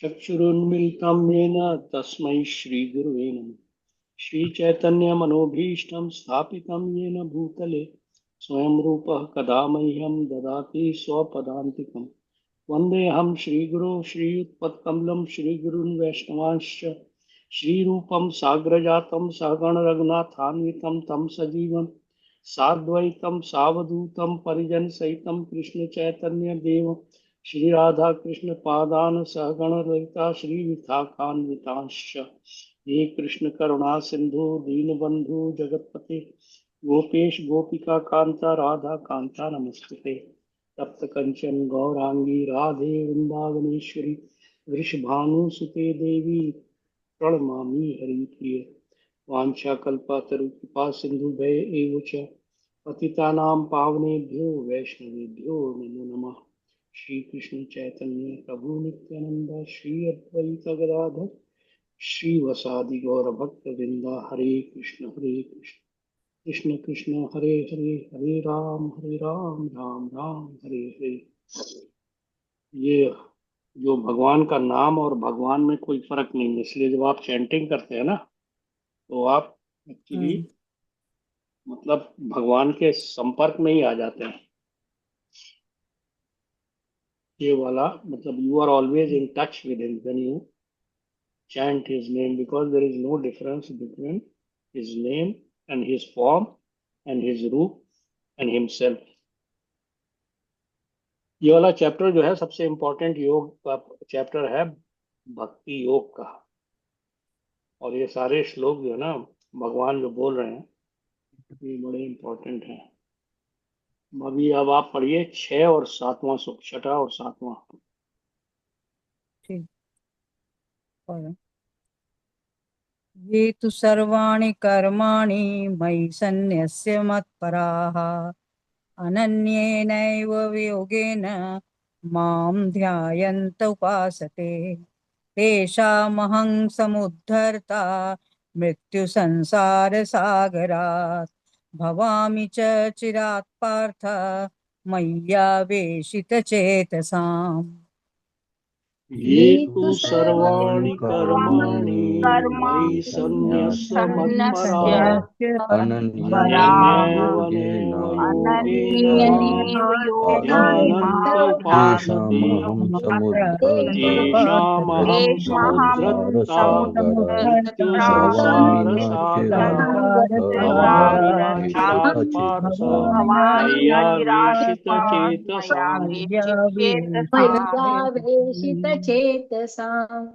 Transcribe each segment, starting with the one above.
चक्षुरुन्मिलितं येन तस्मै श्रीगुरुवे नमः। श्रीचैतन्यमनोभीष्टं स्थापितं येन भूतले स्वयं रूपः कदा मह्यं ददाति स्वपदान्तिकम्। वन्देऽहं श्रीगुरो श्रीयुत्पत्कमलं श्रीगुरून् वैष्णवांश्च श्रीरूपं साग्रजातं सहगण रघुनाथान्वितं तं सजीवं साद्वैतं सावधूतं परिजनसहितं कृष्णचैतन्यदेवं श्री राधा कृष्ण पादान सहगण ललिता श्री विशाखान्वितांश्च। हे कृष्ण करुणा सिंधु दीनबंधु जगतपते गोपेश गोपिका कांता राधा कांता नमस्ते। तप्त कंचन गौरांगी राधे वृंदावनेश्वरी वृषभानुसुते देवी प्रणमामि हरिप्रिय। वाञ्छाकल्पतरुकृपा सिन्धुभय एव च पतितानां पावनेभ्यो वैष्णवेभ्यो नमो नमः। श्री कृष्ण चैतन्य प्रभु नित्यानंद श्री अद्वैत गदाधर श्रीवासादि गौरभक्त वृंदा। हरे कृष्ण कृष्ण कृष्ण हरे हरे हरे राम राम राम हरे हरे। ये जो भगवान का नाम और भगवान में कोई फर्क नहीं है, इसलिए जब आप चैंटिंग करते हैं ना तो आप एक्चुअली हम्म मतलब भगवान के संपर्क में ही आ जाते हैं। ये वाला मतलब you are always in touch with him when you chant his name, because there is no difference between his name and his form and his roop and himself. ये वाला चैप्टर जो है सबसे इम्पोर्टेंट योग का चैप्टर है, भक्ति योग का। और ये सारे श्लोक जो है ना भगवान जो बोल रहे हैं ये बड़े इम्पोर्टेंट हैं। अभी अब आप पढ़िए 6 और 7वां श्लोक, 6 और 7वां। ठीक। और ये तु सर्वाणि कर्माणि मयि सन्न्यस्य मत्पराः अनन्येनैव योगेन मां ध्यायन्त उपासते तेषामहं समुद्धर्ता मृत्युसंसारसागरात् भवामि च चिरात् पार्थ मय्यावेशितचेतसाम्। ये ये तु तु सर्वाणि सर्वाणि कर्माणि मयि कर्माणि सन्न्यस्य सन्न्यस्य मत्पराः पराः अनन्येनैव योगेन अनन्येनैव योगेन ध्यानन्त मां उपासते तेषामहं तेषामहं समुद्धर्ता समुद्धर्ता मृत्युसंसारसागरात् भवामि न चिरात् मृत्युसंसारसागरात् पार्थ भवामि न मय्या चिरात् मया व्यशितचेतसाम्। वेशिचेतसाम्। मय्यावेशितचेतसाम्।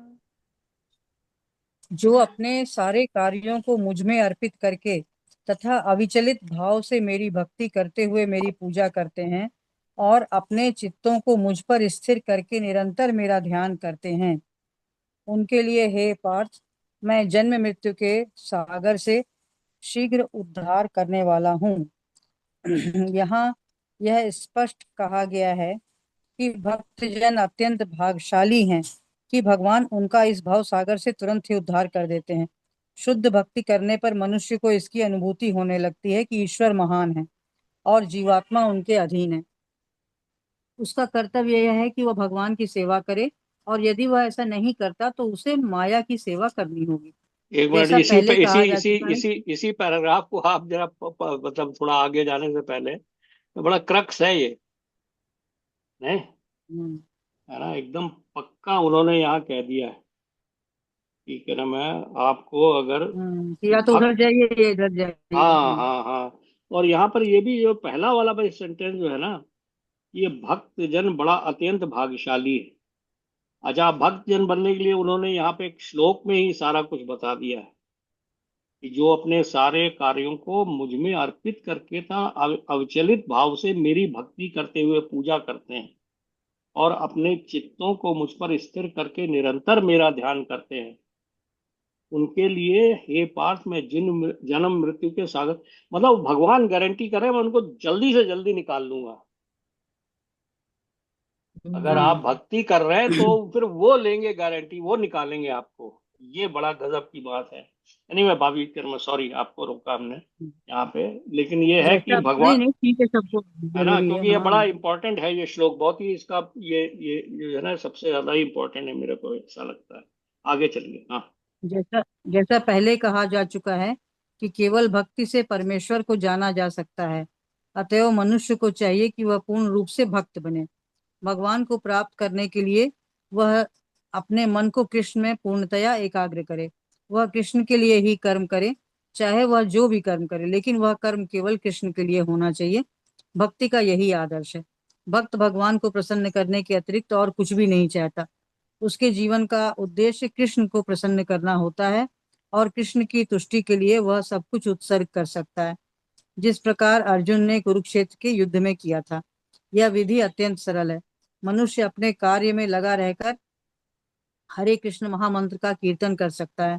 जो अपने सारे कार्यों को मुझ में अर्पित करके तथा अविचलित भाव से मेरी भक्ति करते हुए मेरी पूजा करते हैं और अपने चित्तों को मुझ पर स्थिर करके निरंतर मेरा ध्यान करते हैं, उनके लिए हे पार्थ, मैं जन्म मृत्यु के सागर से शीघ्र उद्धार करने वाला हूँ। यहाँ यह स्पष्ट कहा गया है कि भक्तजन अत्यंत भाग्यशाली हैं कि भगवान उनका इस भाव सागर से तुरंत ही उद्धार कर देते हैं। शुद्ध भक्ति करने पर मनुष्य को इसकी अनुभूति होने लगती है कि ईश्वर महान है और जीवात्मा उनके अधीन है। उसका कर्तव्य यह है कि वह भगवान की सेवा करे, और यदि वह ऐसा नहीं करता तो उसे माया की सेवा करनी होगी। एक मिनट, जैसा इसी पे पहले इसी कहा जा इसी चुका है। इसी इसी पैराग्राफ को आप जरा मतलब थोड़ा आगे जाने से पहले, तो बड़ा क्रक्स है ये, नहीं हम्म, है ना? एकदम पक्का उन्होंने यहाँ कह दिया है कि क्या नाम है, आपको अगर या तो उधर भक्त, जाइए या इधर हाँ जाइए। हाँ हाँ, और यहाँ पर ये भी जो पहला वाला भाई सेंटेंस जो है ना, ये भक्त जन बड़ा अत्यंत भाग्यशाली है। अच्छा, भक्त जन बनने के लिए उन्होंने यहाँ पे एक श्लोक में ही सारा कुछ बता दिया है कि जो अपने सारे कार्यों को मुझ में अर्पित करके था अविचलित भाव से मेरी भक्ति करते हुए पूजा करते हैं और अपने चित्तों को मुझ पर स्थिर करके निरंतर मेरा ध्यान करते हैं, उनके लिए हे पार्थ मैं जिन जन्म मृत्यु के सागर, मतलब भगवान गारंटी करे मैं उनको जल्दी से जल्दी निकाल लूंगा। अगर आप हाँ। भक्ति कर रहे हैं तो फिर वो लेंगे गारंटी, वो निकालेंगे आपको। ये बड़ा गजब की बात है। एनीवे भाभी कर्म, सॉरी आपको रोका हमने यहाँ पे, लेकिन ये है कि जैसा नहीं भगवान, नहीं ठीक है, सबको है ना, जरूरी है, क्योंकि ये हाँ। बड़ा इंपॉर्टेंट है, ये श्लोक बहुत ही इसका, ये जो है ना सबसे ज्यादा इंपॉर्टेंट है, मेरे को ऐसा लगता है। आगे चलिए। हाँ। जैसा जैसा पहले कहा जा चुका है कि केवल भक्ति से परमेश्वर को जाना जा सकता है, अतएव मनुष्य को चाहिए कि वह पूर्ण रूप से भक्त बने। भगवान को प्राप्त करने के लिए वह अपने मन को कृष्ण में पूर्णतया एकाग्र करे। वह कृष्ण के लिए ही कर्म करे, चाहे वह जो भी कर्म करे, लेकिन वह कर्म केवल कृष्ण के लिए होना चाहिए। भक्ति का यही आदर्श है। भक्त भगवान को प्रसन्न करने के अतिरिक्त और कुछ भी नहीं चाहता। उसके जीवन का उद्देश्य कृष्ण को प्रसन्न करना होता है, और कृष्ण की तुष्टि के लिए वह सब कुछ उत्सर्ग कर सकता है, जिस प्रकार अर्जुन ने कुरुक्षेत्र के युद्ध में किया था। यह विधि अत्यंत सरल है। मनुष्य अपने कार्य में लगा रहकर हरे कृष्ण महामंत्र का कीर्तन कर सकता है।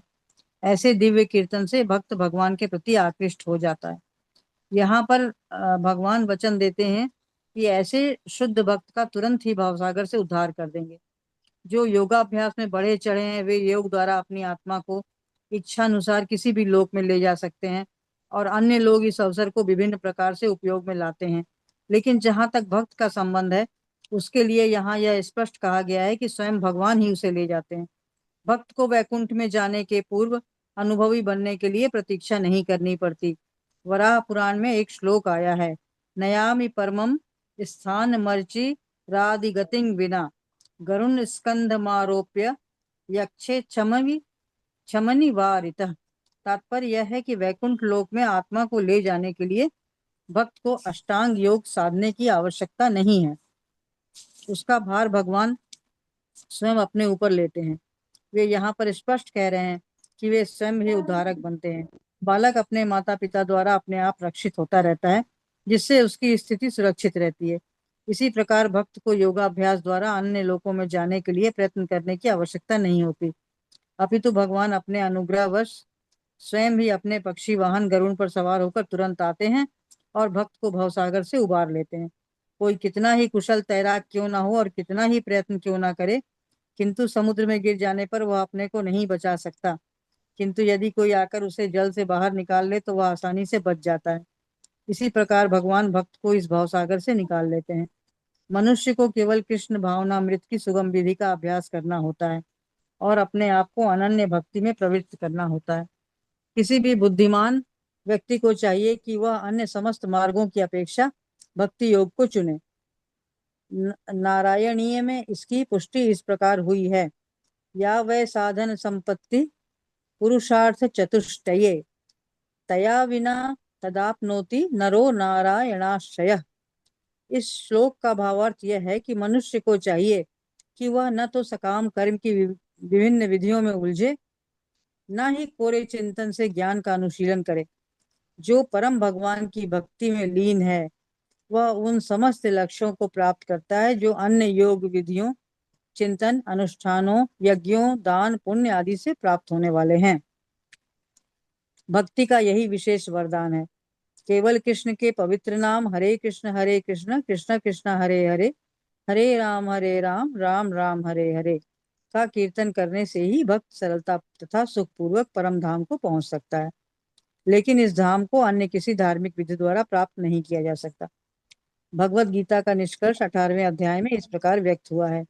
ऐसे दिव्य कीर्तन से भक्त भगवान के प्रति आकृष्ट हो जाता है। यहाँ पर भगवान वचन देते हैं कि ऐसे शुद्ध भक्त का तुरंत ही भवसागर से उद्धार कर देंगे। जो योगाभ्यास में बढ़े चढ़े हैं, वे योग द्वारा अपनी आत्मा को इच्छा अनुसार किसी भी लोक में ले जा सकते हैं, और अन्य लोग इस अवसर को विभिन्न प्रकार से उपयोग में लाते हैं। लेकिन जहाँ तक भक्त का संबंध है, उसके लिए यहाँ यह स्पष्ट कहा गया है कि स्वयं भगवान ही उसे ले जाते हैं। भक्त को वैकुंठ में जाने के पूर्व अनुभवी बनने के लिए प्रतीक्षा नहीं करनी पड़ती। वराह पुराण में एक श्लोक आया है, नयामि परमम स्थान मर्चि रादिगतिं विना गरुण स्कंधमारोप्य यक्षे चमनि वारितः। तात्पर्य यह है कि वैकुंठ लोक में आत्मा को ले जाने के लिए भक्त को अष्टांग योग साधने की आवश्यकता नहीं है। उसका भार भगवान स्वयं अपने ऊपर लेते हैं। वे यहाँ पर स्पष्ट कह रहे हैं कि वे स्वयं ही उद्धारक बनते हैं। बालक अपने माता पिता द्वारा अपने आप रक्षित होता रहता है, जिससे उसकी स्थिति सुरक्षित रहती है। इसी प्रकार भक्त को योगाभ्यास द्वारा अन्य लोकों में जाने के लिए प्रयत्न करने की आवश्यकता नहीं होती, अपितु भगवान अपने अनुग्रहवश स्वयं ही अपने पक्षी वाहन गरुड़ पर सवार होकर तुरंत आते हैं और भक्त को भवसागर से उबार लेते हैं। कोई कितना ही कुशल तैराक क्यों ना हो और कितना ही प्रयत्न क्यों ना करे, किंतु समुद्र में गिर जाने पर वह अपने को नहीं बचा सकता। किंतु यदि कोई आकर उसे जल से बाहर निकाल ले तो वह आसानी से बच जाता है। इसी प्रकार भगवान भक्त को इस भवसागर से निकाल लेते हैं। मनुष्य को केवल कृष्ण भावनामृत की सुगम विधि का अभ्यास करना होता है और अपने आप को अनन्य भक्ति में प्रवृत्त करना होता है। किसी भी बुद्धिमान व्यक्ति को चाहिए कि वह अन्य समस्त मार्गों की अपेक्षा भक्ति योग को चुने। नारायणीय में इसकी पुष्टि इस प्रकार हुई है, या वै साधन संपत्ति पुरुषार्थ चतुष्टये तया विना तदाप्नोति नरो नारायणाश्रय। इस श्लोक का भावार्थ यह है कि मनुष्य को चाहिए कि वह न तो सकाम कर्म की विभिन्न विधियों में उलझे, न ही कोरे चिंतन से ज्ञान का अनुशीलन करे। जो परम भगवान की भक्ति में लीन है, वह उन समस्त लक्ष्यों को प्राप्त करता है जो अन्य योग विधियों, चिंतन, अनुष्ठानों, यज्ञों, दान, पुण्य आदि से प्राप्त होने वाले हैं। भक्ति का यही विशेष वरदान है। केवल कृष्ण के पवित्र नाम हरे कृष्ण कृष्ण कृष्ण हरे हरे, हरे राम राम राम हरे हरे का कीर्तन करने से ही भक्त सरलता तथा सुखपूर्वक परम धाम को पहुंच सकता है। लेकिन इस धाम को अन्य किसी धार्मिक विधि द्वारा प्राप्त नहीं किया जा सकता। भगवत गीता का निष्कर्ष 18वें अध्याय में इस प्रकार व्यक्त हुआ है,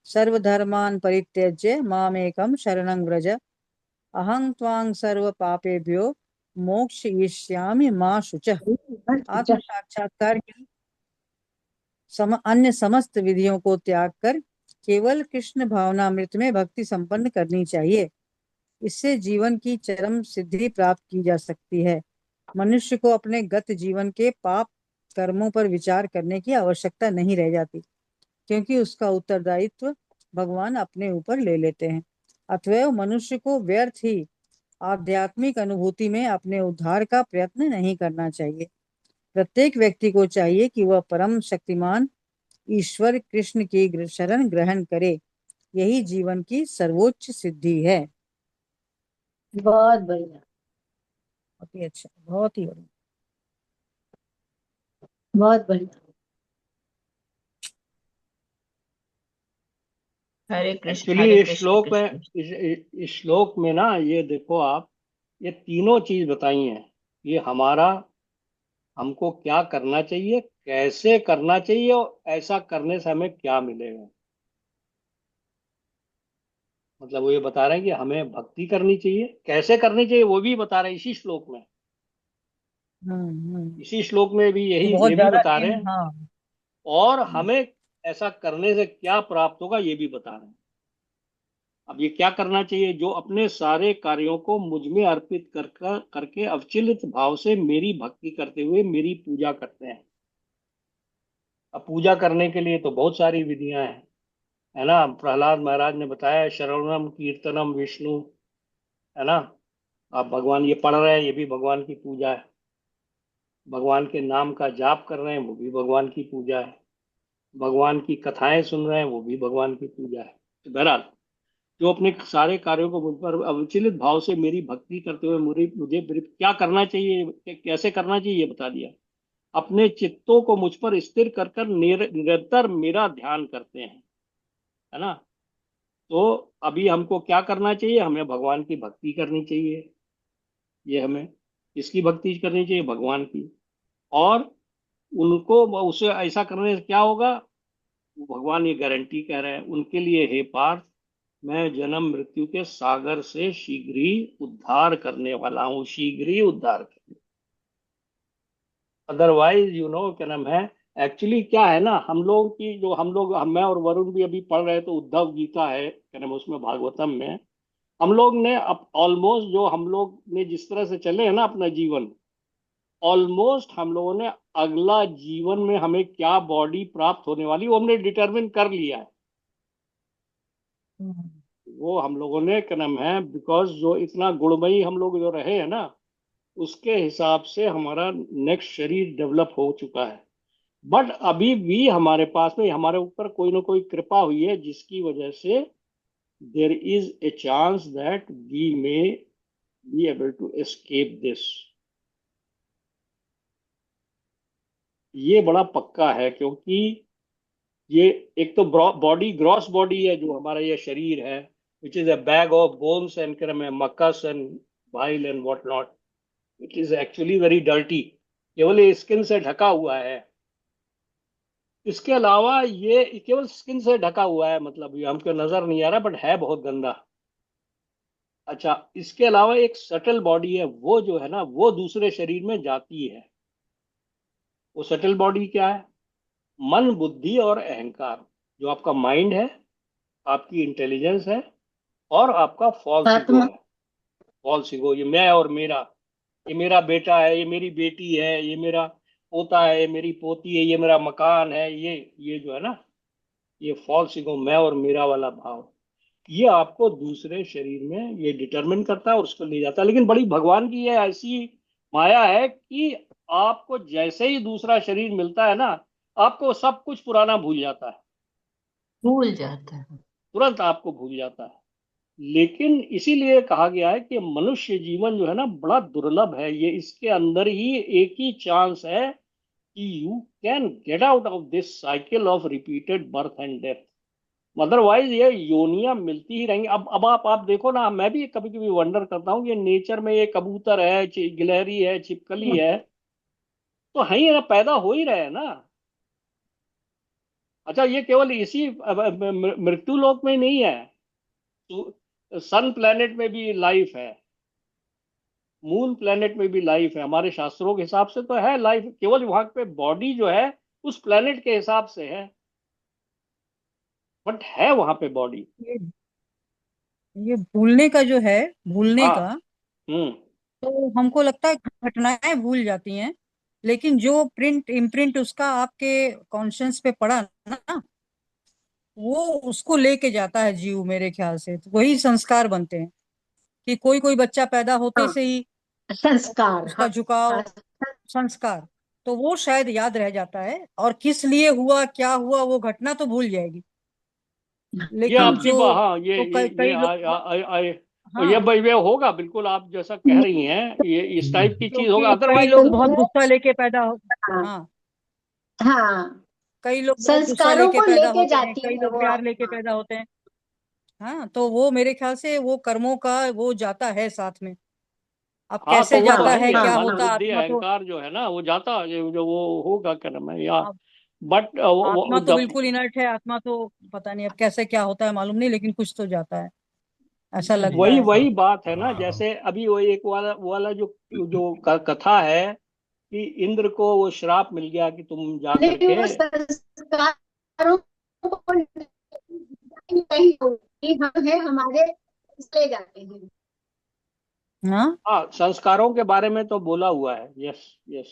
सर्वधर्मान् परित्यज्य मामेकं शरणं व्रज, अहं त्वां सर्व पापेभ्यो मोक्षयिष्यामि मा शुचः। आत्म साक्षात्कार की अन्य समस्त विधियों को त्याग कर केवल कृष्ण भावनामृत में भक्ति संपन्न करनी चाहिए। इससे जीवन की चरम सिद्धि प्राप्त की जा सकती है। मनुष्य को अपने गत जीवन के पाप कर्मों पर विचार करने की आवश्यकता नहीं रह जाती, क्योंकि उसका उत्तरदायित्व भगवान अपने ऊपर ले लेते हैं। अतएव मनुष्य को व्यर्थ ही आध्यात्मिक अनुभूति में अपने उद्धार का प्रयत्न नहीं करना चाहिए। प्रत्येक व्यक्ति को चाहिए कि वह परम शक्तिमान ईश्वर कृष्ण की शरण ग्रहण करे। यही जीवन की सर्वोच्च सिद्धि है। बहुत बढ़िया। बहुत ही अच्छा, बहुत ही बढ़िया। बहुत बढ़िया। एक्चुअली हरे इस कृष्ण श्लोक में कृष्ण। इस श्लोक में ना, ये देखो आप, ये तीनों चीज बताई हैं। ये हमारा, हमको क्या करना चाहिए, कैसे करना चाहिए, और ऐसा करने से हमें क्या मिलेगा। मतलब वो ये बता रहे हैं कि हमें भक्ति करनी चाहिए, कैसे करनी चाहिए वो भी बता रहे हैं इसी श्लोक में। हम्म। इसी श्लोक में भी ये यही बहुत ये भी ज्यादा बता रहे तीन, हैं। हाँ। और हमें ऐसा करने से क्या प्राप्त होगा ये भी बता रहे हैं। अब ये क्या करना चाहिए, जो अपने सारे कार्यों को मुझ में अर्पित करके अविचलित भाव से मेरी भक्ति करते हुए मेरी पूजा करते हैं। अब पूजा करने के लिए तो बहुत सारी विधियां हैं, है ना। प्रहलाद महाराज ने बताया, श्रवणम कीर्तनम विष्णु, है ना। आप भगवान ये पढ़ रहे हैं, ये भी भगवान की पूजा है। भगवान के नाम का जाप कर रहे हैं, वो भी भगवान की पूजा है। भगवान की कथाएं सुन रहे हैं, वो भी भगवान की पूजा है। तो बहरहाल, जो अपने सारे कार्यों को मुझ पर अविचलित भाव से मेरी भक्ति करते हुए मुझे मुझे क्या करना चाहिए, कैसे करना चाहिए, ये बता दिया। अपने चित्तों को मुझ पर स्थिर कर कर निरंतर मेरा ध्यान करते हैं, है ना। तो अभी हमको क्या करना चाहिए, हमें भगवान की भक्ति करनी चाहिए। ये हमें किसकी भक्ति करनी चाहिए, भगवान की। और उनको, उसे ऐसा करने से क्या होगा, भगवान ये गारंटी कह रहे हैं उनके लिए, हे पार्थ, मैं जन्म मृत्यु के सागर से शीघ्र ही उद्धार करने वाला हूं, शीघ्र ही उद्धार करने। अदरवाइज क्या नाम है, एक्चुअली क्या है ना, हम लोग की जो मैं और वरुण भी अभी पढ़ रहे, तो उद्धव गीता है क्या नाम, उसमें भागवतम में हम लोग ने अब ऑलमोस्ट, जो हम लोग ने जिस तरह से चले हैं ना अपना जीवन, ऑलमोस्ट हम लोगों ने अगला जीवन में हमें क्या बॉडी प्राप्त होने वाली वो हमने डिटरमिन कर लिया है। हम्म। वो हम लोगों ने क्या नाम है, बिकॉज जो इतना गुणमयी हम लोग जो रहे हैं ना, उसके हिसाब से हमारा नेक्स्ट शरीर डेवलप हो चुका है। बट अभी भी हमारे पास में, हमारे ऊपर कोई ना कोई कृपा हुई है, जिसकी वजह से there is a chance that we may be able to escape this. ये बड़ा पक्का है, क्योंकि ये एक तो बॉडी, ग्रॉस बॉडी है जो हमारा ये शरीर है, which is a bag of bones and mucus and bile and what not. It is actually very dirty, केवल ये स्किन से ढका हुआ है। इसके अलावा ये केवल स्किन से ढका हुआ है, मतलब ये हमको नजर नहीं आ रहा, बट है बहुत गंदा। अच्छा, इसके अलावा एक सटल बॉडी है, वो जो है ना, वो दूसरे शरीर में जाती है। वो सटल बॉडी क्या है, मन बुद्धि और अहंकार। जो आपका माइंड है, आपकी इंटेलिजेंस है, और आपका फॉल्स ईगो आत्मा। है। फॉल्स ईगो, ये मैं और मेरा, ये मेरा बेटा है, ये मेरी बेटी है, ये मेरा पोता है, ये मेरी पोती है, ये मेरा मकान है, ये जो है ना, ये फॉल्स ईगो, मैं और मेरा वाला भाव, ये आपको दूसरे शरीर में ये डिटरमिन करता है और उसको ले जाता है। लेकिन बड़ी भगवान की ये ऐसी माया है कि आपको जैसे ही दूसरा शरीर मिलता है ना, आपको सब कुछ पुराना भूल जाता है। भूल जाता है। तुरंत आपको भूल जाता है। लेकिन इसीलिए कहा गया है कि मनुष्य जीवन जो है ना, बड़ा दुर्लभ है। ये इसके अंदर ही एक ही चांस है कि you can get out of this cycle of repeated birth and death. Otherwise ये योनियां मिलती ही रहेंगी। अब आप देखो ना, मैं भी कभी कभी वंडर करता हूँ, ये नेचर में ये कबूतर है, गिलहरी है, छिपकली है, तो है ही ना, पैदा हो ही रहे हैं ना। अच्छा, ये केवल इसी मृत्यु लोक में ही नहीं है, तो सन प्लेनेट में भी लाइफ है, मून प्लेनेट में भी लाइफ है, हमारे शास्त्रों के हिसाब से तो है लाइफ, केवल वहां पे बॉडी जो है उस प्लेनेट के हिसाब से है, बट है वहां पे बॉडी। ये ये भूलने का जो है, भूलने हाँ। का, हम्म। तो हमको लगता है घटनाएं भूल जाती हैं, लेकिन जो प्रिंट इम्प्रिंट उसका आपके कॉन्शियस पे पड़ा ना, वो उसको लेके जाता है जीव, मेरे ख्याल से तो वही संस्कार बनते हैं। कि कोई कोई बच्चा पैदा होते हाँ, से ही संस्कार, उसका हाँ। झुकाव, हाँ, संस्कार, तो वो शायद याद रह जाता है, और किस लिए हुआ, क्या हुआ, वो घटना तो भूल जाएगी। ये लेकिन आपकी जो, हाँ, तो ये कई लोग, ये हाँ, ये होगा बिल्कुल, आप जैसा कह रही हैं, ये इस टाइप की चीज होगा, क्योंकि कई अदरवाइज लोग तो। बहुत गुस्सा लेके पैदा हो, हाँ। हाँ, हाँ, कई लोग बहुत गुस्सा संस्कारों लेके को पैदा लेके होते हैं, जाती कई है लोग वो प्यार लेके आत्मा। पैदा होते हैं। हाँ, तो वो मेरे ख्याल से वो कर्मों का वो जाता है साथ में। अब हाँ तो कैसे वो तो जाता है है, ही है, क्या हाँ मन हाँ होता बुद्धि आत्मा तो, अहंकार जो है ना वो जाता, जो वो होगा कर्म है या। अब बट आत्मा तो जब बिल्कुल इनर्ट है, आत्मा तो पता नहीं अब कैसे क्या होता है मालूम नहीं, लेकिन कुछ तो जाता है, ऐसा लगता वही है। वही बात है ना, जैसे अभी वो एक वाला वो वाला जो जो कथा है कि इंद्र को वो श्राप मिल गया कि तुम जा नहीं करके। वो संस्कारों को नहीं होगी, हम है हमारे इसलिए जाते हैं। हाँ हाँ संस्कारों के बारे में तो बोला हुआ है, यस यस।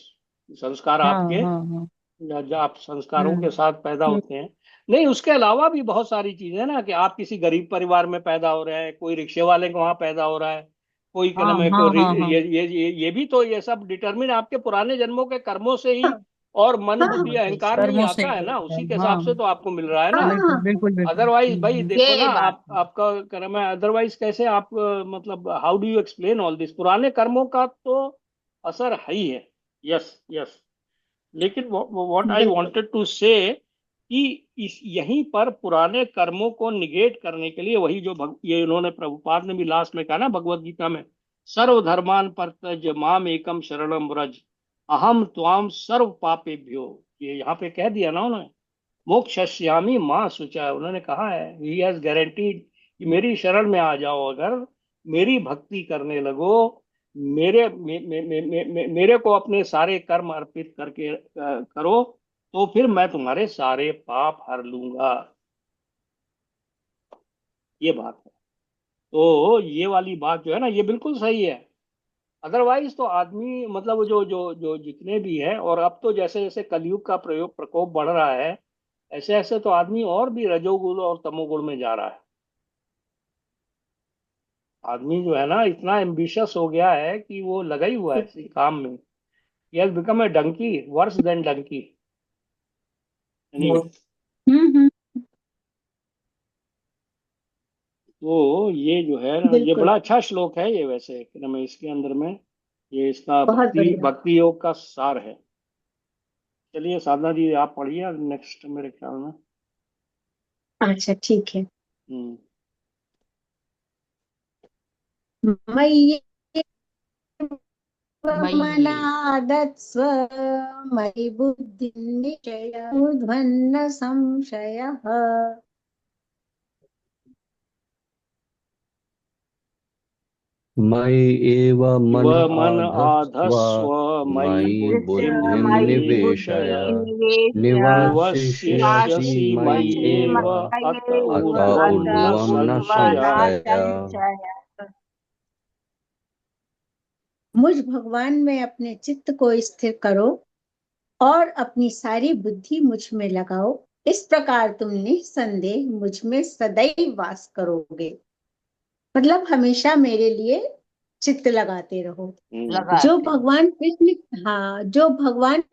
संस्कार हाँ आपके, हाँ हाँ। जब आप संस्कारों हम्म के साथ पैदा हम्म। होते हैं। नहीं उसके अलावा भी बहुत सारी चीजें हैं ना, कि आप किसी गरीब परिवार में पैदा हो रहे हैं, कोई रिक्शे वाले को वहां पैदा हो रहा है, कोई क्या हाँ नाम है, हाँ कोई हाँ हाँ ये भी तो, ये सब डिटरमिन आपके पुराने जन्मों के कर्मों से हाँ ही और मन हाँ बुद्धि हाँ, अहंकार में ही कर्मों से आता ही है तो ना, होता है, उसी के हिसाब से हाँ। तो आपको मिल रहा है हाँ ना। बिल्कुल हाँ, बिल्कुल बिल्कुल। अदरवाइज भाई देखो ना, ये बात आपका कर्म है, अदरवाइज कैसे आप मतलब how do you explain all this, पुराने कर्मों का तो असर है ही है। Yes yes. लेकिन व्हाट आई बिल्कुल। वांटेड टू से कि इस यहीं पर पुराने कर्मों को निगेट करने के लिए वही जो ये इन्होंने प्रभुपाद ने भी लास्ट में कहा ना भगवत गीता में, सर्वधर्मान परित्यज्य माम एकम शरणम व्रज अहम त्वाम सर्व पापेभ्यो। ये यहाँ पे कह दिया ना उन्होंने, मोक्षयिष्यामि मां शुचा, उन्होंने कहा है ही हैज गारंटीड कि मेरी शरण में आ जाओ, अगर मेरी भक्ति करने लगो, मेरे को अपने सारे कर्म अर्पित करके करो, तो फिर मैं तुम्हारे सारे पाप हर लूंगा। ये बात है। तो ये वाली बात जो है ना ये बिल्कुल सही है। अदरवाइज तो आदमी मतलब जो जो जो जितने भी है, और अब तो जैसे जैसे कलयुग का प्रयोग प्रकोप बढ़ रहा है, ऐसे ऐसे तो आदमी और भी रजोगुण और तमोगुण में जा रहा है। आदमी जो है ना इतना एम्बिशियस हो गया है कि वो लगा ही हुआ है इसी काम में। He has become a donkey, worse than donkey. Anyway, hmm. तो ये जो है ना ये बिल्कुल, बड़ा अच्छा श्लोक है ये, वैसे कि मैं इसके अंदर में ये इसका बहुत भक्ति बढ़िया। भक्ति योग का सार है। चलिए साधना जी आप पढ़िए नेक्स्ट मेरे ख्याल में। अच्छा ठीक है। हम्म। मयि मयि मनादत्स्व मयि बुद्धि निश्चय ऊर्ध्वन्न संशयः। मयि एव मन वह मन आधत्स्व आधस्व मयि मयि बुद्धिं बुद्धिं मयि निवेशय निवेशय बुद्धिर्निवेश्य निवासिष्यसि निवसिष्यसि मयि मय्येव एव अत अत ऊर्ध्वं न ऊर्ध्वं न संशय। संशय। मुझ भगवान में अपने चित्त को स्थिर करो और अपनी सारी बुद्धि मुझ में लगाओ, इस प्रकार तुम निस्संदेह मुझ में सदैव वास करोगे। मतलब हमेशा मेरे लिए चित्त लगाते रहो। जो लगाते भगवान कृष्ण, हाँ जो भगवान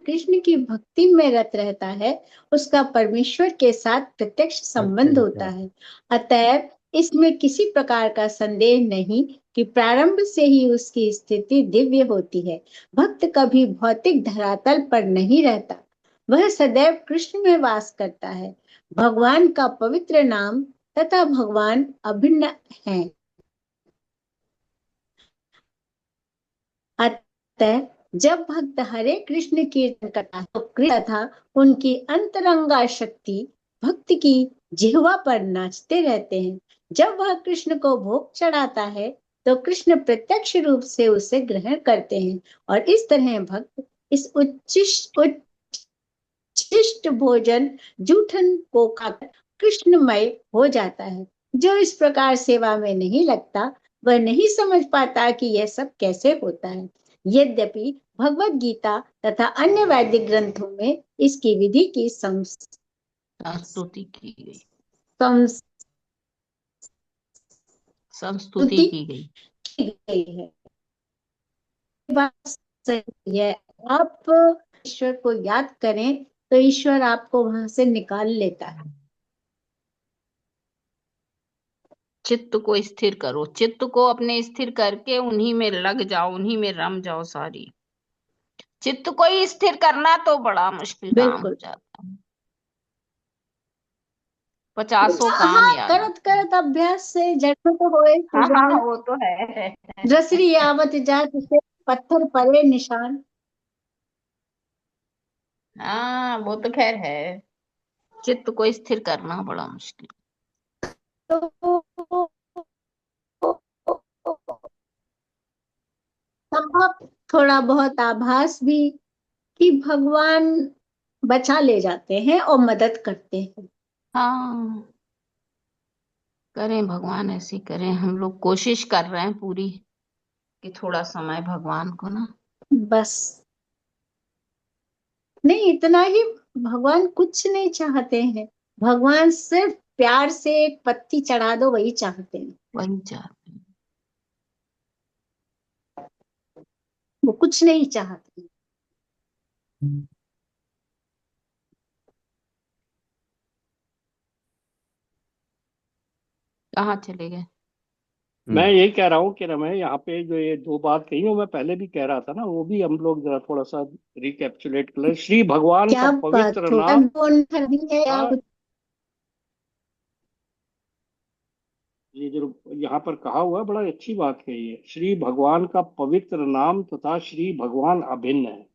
कृष्ण की भक्ति में रत रहता है उसका परमेश्वर के साथ प्रत्यक्ष अच्छा संबंध होता अच्छा। है। अतएव इसमें किसी प्रकार का संदेह नहीं कि प्रारंभ से ही उसकी स्थिति दिव्य होती है। भक्त कभी भौतिक धरातल पर नहीं रहता, वह सदैव कृष्ण में वास करता है। भगवान का पवित्र नाम तथा भगवान अभिन्न है। अतः जब भक्त हरे कृष्ण कीर्तन करता है तो कृष्ण तथा उनकी अंतरंगा शक्ति भक्त की जिह्वा पर नाचते रहते हैं। जब वह कृष्ण को भोग चढ़ाता है तो कृष्ण प्रत्यक्ष रूप से उसे ग्रहण करते हैं और इस तरह भक्त इस उच्छिष्ट भोजन जूठन को खाकर कृष्णमय हो जाता है। जो इस प्रकार सेवा में नहीं लगता वह नहीं समझ पाता कि यह सब कैसे होता है। यद्यपि भगवत गीता तथा अन्य वैदिक ग्रंथों में इसकी विधि की संस्तुति की गई, संस्तुति संस्तुति की गई। की गई है। बात सही है। आप ईश्वर को याद करें तो ईश्वर आपको वहां से निकाल लेता है। चित्त को स्थिर करो, चित्त को अपने स्थिर करके उन्हीं में लग जाओ, उन्हीं में रम जाओ सारी। चित्त को ही स्थिर करना तो बड़ा मुश्किल काम हो बिल्कुल। जाता है। 50 काम हाँ, याद करत करत अभ्यास से जन्म तो होए हाँ हाँ सुजान, वो तो है। रसरी आवत जात से पत्थर पड़े निशान। हाँ वो तो खैर है, चित्त को स्थिर करना बड़ा मुश्किल। तो संभव थोड़ा बहुत आभास भी कि भगवान बचा ले जाते हैं और मदद करते हैं। हाँ करें भगवान ऐसी करें, हम लोग कोशिश कर रहे हैं पूरी कि थोड़ा समय भगवान को ना। बस नहीं, इतना ही। भगवान कुछ नहीं चाहते हैं, भगवान सिर्फ प्यार से एक पत्ती चढ़ा दो वही चाहते हैं। वही चाहते हैं। वो कुछ नहीं चाहते। कहाँ चले गए? मैं यही कह रहा हूँ कि रमेश, यहाँ पे जो ये दो बात कही वो मैं पहले भी कह रहा था ना, वो भी हम लोग जरा थोड़ा सा रिकैप्चुलेट कर लें। श्री भगवान का क्या बात, पवित्र थोड़ा नाम। फोन कर दी है हाँ, आप? ये जो यहाँ पर कहा हुआ है बड़ा अच्छी बात कही है। श्री भगवान का पवित्र नाम तथा श्री भगवान अभिन्न है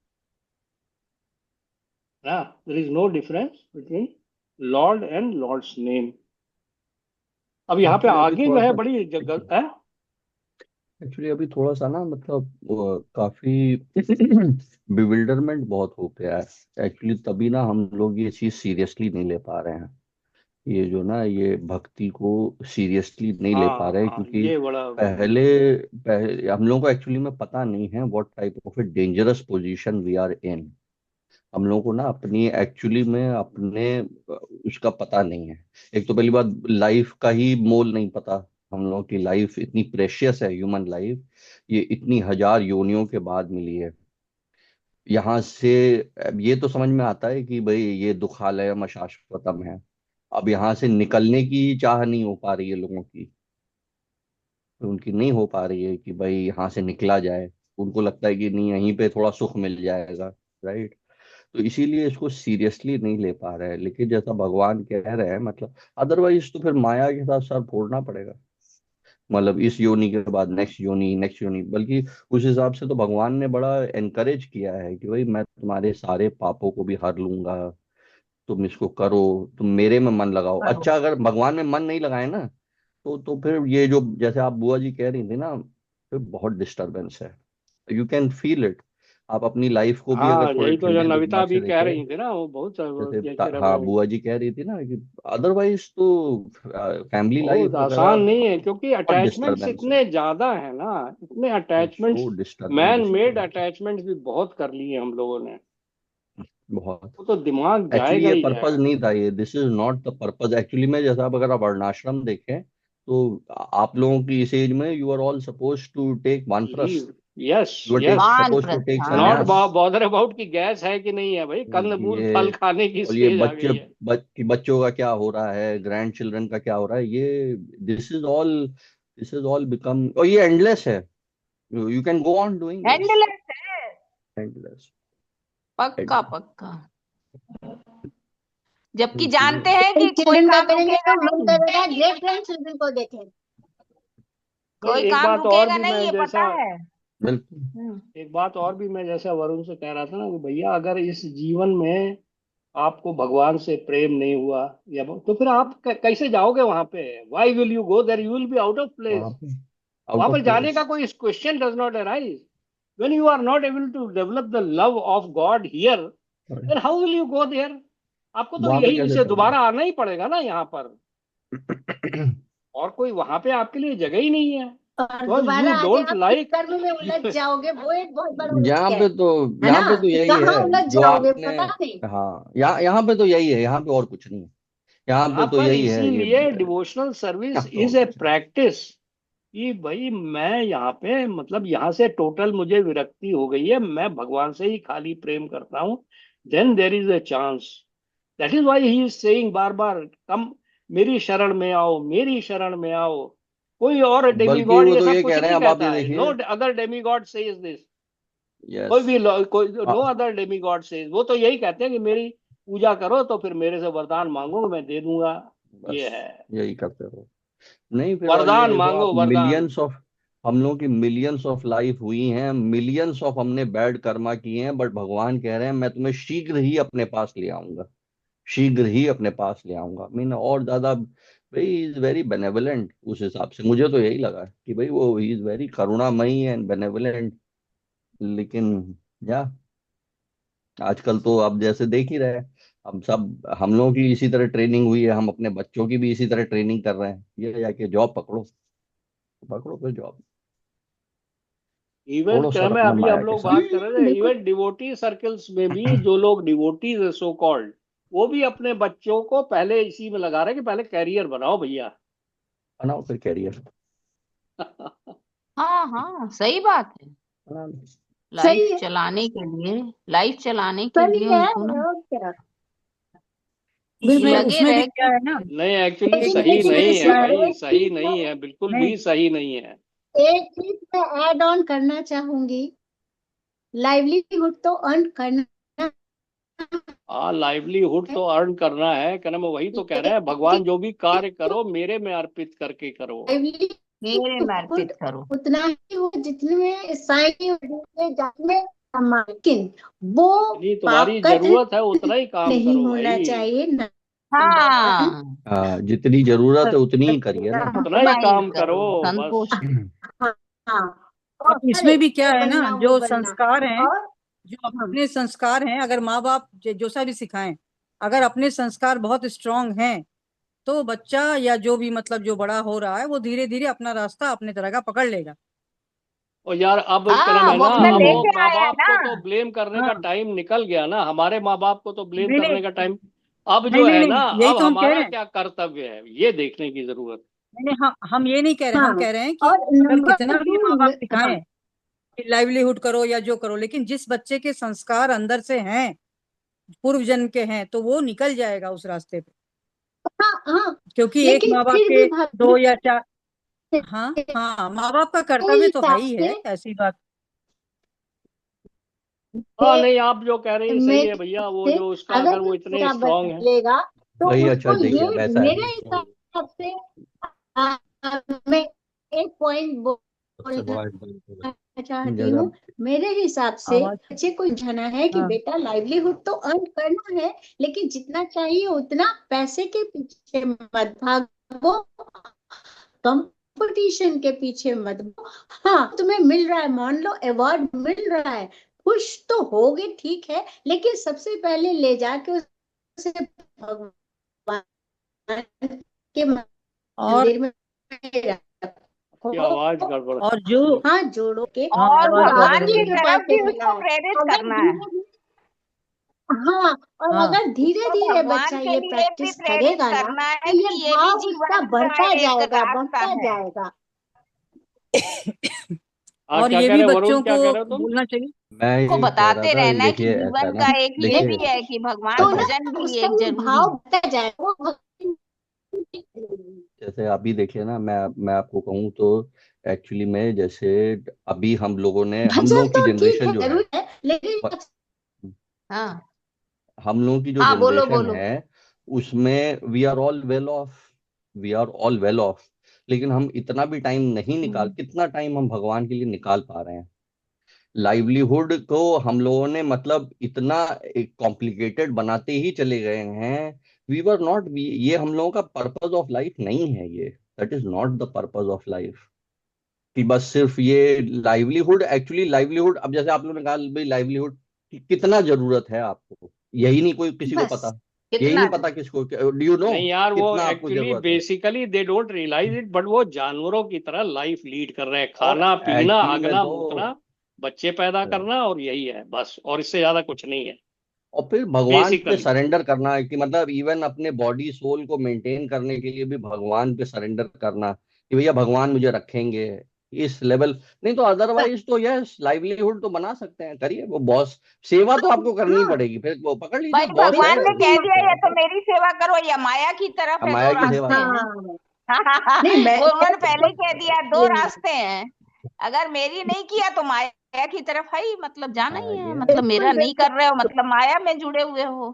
ना। There is no difference between lord and lord's name. अब यहाँ पे एक्चुअली अभी आगे जो थोड़ा है सा बड़ी जगह है। एक्चुअली अभी थोड़ा सा ना मतलब काफी बिविल्डरमेंट बहुत हो गया है एक्चुअली, तभी ना हम लोग ये चीज सीरियसली नहीं ले पा रहे हैं। ये जो ना ये भक्ति को सीरियसली नहीं ले पा हाँ रहे हैं, हाँ, क्योंकि ये बड़ा। पहले पहले हम लोगों को एक्चुअली में पता नहीं है what type of a dangerous position we are in. हम लोगों को ना अपनी एक्चुअली में अपने उसका पता नहीं है। एक तो पहली बात, लाइफ का ही मोल नहीं पता। हम लोगों की लाइफ इतनी प्रेशियस है, ह्यूमन लाइफ ये इतनी हजार योनियों के बाद मिली है। यहाँ से अब ये तो समझ में आता है कि भाई ये दुखालयम अशाश्वतम है। अब यहाँ से निकलने की चाह नहीं हो पा रही है लोगों की, तो उनकी नहीं हो पा रही है कि भाई यहाँ से निकला जाए। उनको लगता है कि नहीं यहीं पे थोड़ा सुख मिल जाएगा, राइट। तो इसीलिए इसको सीरियसली नहीं ले पा रहे हैं। लेकिन जैसा भगवान कह रहे हैं मतलब, अदरवाइज तो फिर माया के साथ सर फोड़ना पड़ेगा। मतलब इस योनि के बाद नेक्स्ट योनि, नेक्स्ट योनि, बल्कि उस हिसाब से तो भगवान ने बड़ा एनकरेज किया है कि भाई मैं तुम्हारे सारे पापों को भी हर लूंगा, तुम इसको करो, तुम मेरे में मन लगाओ। अच्छा, अगर भगवान में मन नहीं लगाए ना, तो फिर ये जो जैसे आप बुआ जी कह रही थी ना, फिर बहुत डिस्टरबेंस है। You can feel it. आप अपनी लाइफ को भी अगर हाँ, थोड़े यही तो जो ठंडे नविता दिमाग भी से कह देखें, रही थी ना, वो बहुत जैसे जैसे हाँ रमेश, बुआ जी कह रही थी ना कि अदरवाइज तो फैमिली लाइफ बहुत वगैरह आसान नहीं है क्योंकि बहुत अटैचमेंट्स डिस्टरबेंस है। इतने ज्यादा है ना, इतने so attachments. Man disturbance made attachments भी बहुत कर लिए हम लोगों ने। बहुत। वो तो दिमाग एक्चुअली जाएगा ये ही पर्पज जाएगा। नहीं था, ये this is not the purpose actually में। जैसा आप अगर आप वर्णाश्रम देखें तो आप लोगों की इस एज में you are all suppose to take vanaprastha, leave. Yes you are take yes. वान सपोज टू टेक नॉट प्रस्थान। संन्यास। बॉदर अबाउट की गैस है कि नहीं है भाई, कंदमूल फल ये खाने की और ये स्टेज आ बच्चे गई है। कि बच्चों का क्या हो रहा है, ग्रैंड चिल्ड्रन का क्या हो रहा है, ये दिस इज ऑल बिकम, और ये एंडलेस है। You can go on doing this endless है, एंडलेस। पक्का पक्का। जबकि जानते इसीलिए हैं कि कोई चिल्ड्रन का काम करेंगे रुकेगा तो मन नहीं, करेगा ग्रेट ग्रैंड चिल्ड्रन को देखें। नहीं, कोई एक काम बात और रुकेगा भी नहीं, मैं ये पता जैसा है। बिल्कुल। एक बात और भी मैं जैसा वरुण से कह रहा था ना कि भैया, अगर इस जीवन में आपको भगवान से प्रेम नहीं हुआ या तो फिर आप कैसे जाओगे वहां पे? Why will you go there? You will be out of place. वहां पे आउट वहां ऑफ पर जाने प्लेस। का कोई question does not arise. When you are not able to develop the love of God here, then how will you go there? आपको तो वहां पे यही कैसे से करोगे? दोबारा आना ही पड़ेगा ना यहाँ पर। और कोई वहां पे आपके लिए जगह ही नहीं है। और तो दोबारा यू आके डोंट आप किस लाइक। कर्म में उलझ जाओगे, वो एक बहुत बड़ा यहाँ रिस्क पे तो है यहाँ ना, पे तो कि यही है कहाँ उलझ जो जाओगे आपने, पता नहीं। हाँ यहाँ पे तो यही है, यहाँ पे और कुछ नहीं है। यहाँ यहाँ पे तो पर यही है ये, इसीलिए डिवोशनल सर्विस यहाँ पे और इज ए कुछ नहीं। प्रैक्टिस। कि भाई मैं यहाँ पे मतलब यहाँ से टोटल मुझे विरक्ति हो गई है, मैं भगवान से ही खाली प्रेम करता हूँ। Then there is a chance. That is why he is saying बार बार, कम मेरी शरण में आओ, मेरी शरण में आओ। कोई और बल्कि डेमीगॉड वो ये तो सब ये कुछ कह रहे नहीं हैं, अब आप ये कहता है। नो देखिए। Other demigod says this. Yes. कोई नो अदर डेमीगॉड सेज। वो तो यही कहते हैं कि मेरी पूजा करो तो फिर मेरे से वरदान मांगो, मैं दे दूंगा। बस ये है। यही करते रहो। नहीं फिर, और ये वरदान देखो मांगो आप, वरदान। मिलियंस ऑफ, हम लोगों की मिलियंस ऑफ लाइफ हुई हैं, मिलियंस ऑफ हमने बैड कर्मा किए हैं, बट भगवान कह रहे हैं मैं तुम्हें शीघ्र ही अपने पास ले आऊंगा, शीघ्र ही अपने पास ले आऊंगा। मीन और ज्यादा, भाई इज वेरी बेनेवलेंट। उस हिसाब से मुझे तो यही लगा कि भाई वो ही इज वेरी करुणामयी एंड बेनेवलेंट। लेकिन या आजकल तो आप जैसे देख ही रहे हैं, हम लोगों की इसी तरह ट्रेनिंग हुई है, हम अपने बच्चों की भी इसी तरह ट्रेनिंग कर रहे हैं, ये जाके जॉब पकड़ो, पकड़ो फिर जॉब, इवन छोड़ो क्या सर मैं अपना अभी माया हम के लोग साथ। बात कर रहे थे, देखो। इवन डिवोटी सर्कल्स में भी जो लोग डिवोटीज है सो कॉल्ड, वो भी अपने बच्चों को पहले इसी में लगा रहे हैं कि पहले कैरियर बनाओ भैया। बनाओ फिर कैरियर, हाँ हाँ, सही बात है। बना लो। सही लाइफ है, चलाने के लिए, लाइफ चलाने के सही लिए है, उनको ना और क्या। उसमें बिल्कुल। लगे उसमें भी रह क्या के। है ना, नहीं, एक्चुअली लेकिन सही उसमें भी नहीं है क्या है, भाई, एक सही चीज नहीं है, बिल्कुल नहीं भी सही नहीं है। एक चीज मैं ऐड ऑन करना चाहूंगी, लाइवलीहुड तो अर्न करना हाँ, लाइवलीहुड है, तो अर्न करना है, क्या नाम है, वही तो कह रहे हैं भगवान, लेकिन जो भी कार्य करो मेरे में अर्पित करके करो। मेरे में लाइवलीहुड अर्पित करो। उतना ही हो जितने साई में लेकिन वो जितनी तुम्हारी पाकत जरूरत है उतना ही काम नहीं करो होना भाई। चाहिए, नंबर वन। हाँ, हाँ, जितनी जरूरत है उतनी ही करिए ना। उतना ही उतना ही काम करो करो, बस। संतोष। हाँ, हाँ, अब और इसमें भी क्या ये है ना, बनना वो जो बनना। संस्कार हैं, और जो हाँ, अपने संस्कार हैं, अगर माँ बाप जो सा भी सिखाएं, अगर अपने संस्कार बहुत स्ट्रांग हैं, तो बच्चा या जो भी मतलब जो बड़ा हो रहा है वो धीरे धीरे अपना रास्ता अपने तरह का पकड़ लेगा। और यार अब क्या नाम हाँ, है वो ना, अपना अब वो लेके माँ आया बाप ना। को तो ब्लेम करने का हाँ, टाइम निकल गया ना, हमारे माँ बाप को तो ब्लेम नहीं नहीं करने का टाइम अब नहीं जो नहीं है नहीं, ना, यही अब तो हम कह हमारा रहे हैं। क्या कर्तव्य है ये देखने की जरूरत। नहीं नहीं, हम ये नहीं कह रहे, हम हाँ, कह रहे हैं कि और अगर नंबर कितना भी माँ बाप टू। हाँ, सिखाएं कि लाइवलीहुड करो या जो करो, लेकिन जिस बच्चे के संस्कार अंदर से हैं, पूर्व जन्म के हैं, तो वो निकल जाएगा उस रास्ते पे। हाँ, हाँ, क्योंकि एक लेकिन माँ बाप फिर भी के भगवान दो या चार, के हाँ हाँ, माँ बाप का कर्तव्य तो है हिसाब ही से है, ऐसी बात। हाँ नहीं, आप जो कह रहे हैं सही है मेरे भैया, हिसाब वो से जो उसका अगर अगर वो इतने बच्चा स्ट्रांग है। बदलेगा तो भाई अच्छा उसको ये देखिए वैसा है, मेरे हिसाब से आ, मैं एक पॉइंट सबसे बोलना बड़ा एग्जाम्पल चाहती जैसा, हूँ। मेरे हिसाब से आवाज। बच्चे को समझाना है कि हाँ, बेटा लाइवलीहुड तो अर्न करना है, लेकिन जितना चाहिए उतना पैसे के पीछे मत भागो, कंपटीशन के पीछे मत भागो। हाँ, तुम्हें मिल रहा है, मान लो अवार्ड मिल रहा है, खुश तो होगे, ठीक है, लेकिन सबसे पहले ले जाके उसे भगवान के और मंदिर में की रखो, आवाज गड़बड़। और जो, हाथ जोड़ो के हाँ और आवाज आज गड़बड़ भगवान हो की रही है। मुझे तरफ पैसे भी मिला उसको है। प्रेरित अगर करना है। धीरे हाँ, और हाँ, अगर धीरे तो धीरे भगवान बच्चा के ये लिए भी प्रैक्टिस प्रेरित करेगा ना, करना तो है ये कि ये भी भाव उसका जीवन का बढ़ता एक जाएगा, रास्ता बढ़ता है। जाएगा। हाँ, और क्या ये कह भी रहे हो वरुण, बच्चों क्या को कह रहे हो तुम? बोलना चाहिए। मैं को ये कह रहा बताते था, रहना है कि देखिए ऐसा है जीवन ना, का एक ये देखिए भी है कि भगवान तो अच्छा, ना भजन भी उसका एक ये जरूरी भाव है। बढ़ता जाएगा, वो जैसे अभी देखिए ना, मैं आपको कहूँ तो एक्चुअली में जैसे अभी हम भजन लोगों की तो ठीक है, जनरेशन जो है, जरूर है, लेकिन हाँ हम लोगों की जो हाँ, बोलो जनरेशन बोलो। है उसमें we are all well off, we are all well off, लेकिन हम इतना भी टाइम नहीं निकाल, हम्म, कितना टाइम हम भगवान के लिए निकाल पा रहे हैं? लाइवलीहुड को हम लोगों ने मतलब इतना कॉम्प्लिकेटेड बनाते ही चले गए हैं। वी वर नॉट, ये हम लोगों का पर्पस ऑफ लाइफ नहीं है ये, that is not the purpose of life, कि बस सिर्फ ये लाइवलीहुड, एक्चुअली लाइवलीहुड, अब जैसे आप लोगों ने कहा भाई लाइवलीहुड की कितना जरूरत है आपको, यही नहीं कोई किसी को बस पता, यही कितना नहीं पता किसको, डू यू नो नहीं यार, वो कितना आपको एक्चुअली जरूरत है? Basically they don't realise it, but वो जानवरों की तरह लाइफ लीड कर रहे हैं, और खाना पीना एक्चुअली में हगना तो, मूतना, बच्चे पैदा करना, और यही है बस, और इससे ज्यादा कुछ नहीं है और फिर भगवान पे बेसिकली। सरेंडर करना है, कि मतलब इवन अपने बॉडी सोल को मेंटेन करने के लिए भी भगवान पे सरेंडर करना, कि भैया भगवान मुझे रखेंगे इस लेवल। नहीं तो अदरवाइज तो यस, लाइवलीहुड तो बना सकते हैं, करिए, वो बॉस सेवा तो आपको करनी ही हाँ, पड़ेगी, फिर वो पकड़ लीजिए भाई बॉस है, भगवान ने कह बिल्कुल। दिया या सेवा तो करो। मेरी सेवा करो या माया की तरफ अब है, दो माया की सेवा रास्ते करो। हैं। हाँ, नहीं मैं उन्होंने पहले ही कह दिया दो ये नहीं, रास्ते हैं। अगर मेरी नहीं किया तो माया की तरफ है ही, मतलब जाना हाँ ही है, ये है। मतलब बिल्कुल मेरा नहीं कर रहे हो बिल्कुल। मतलब माया में जुड़े हुए हो।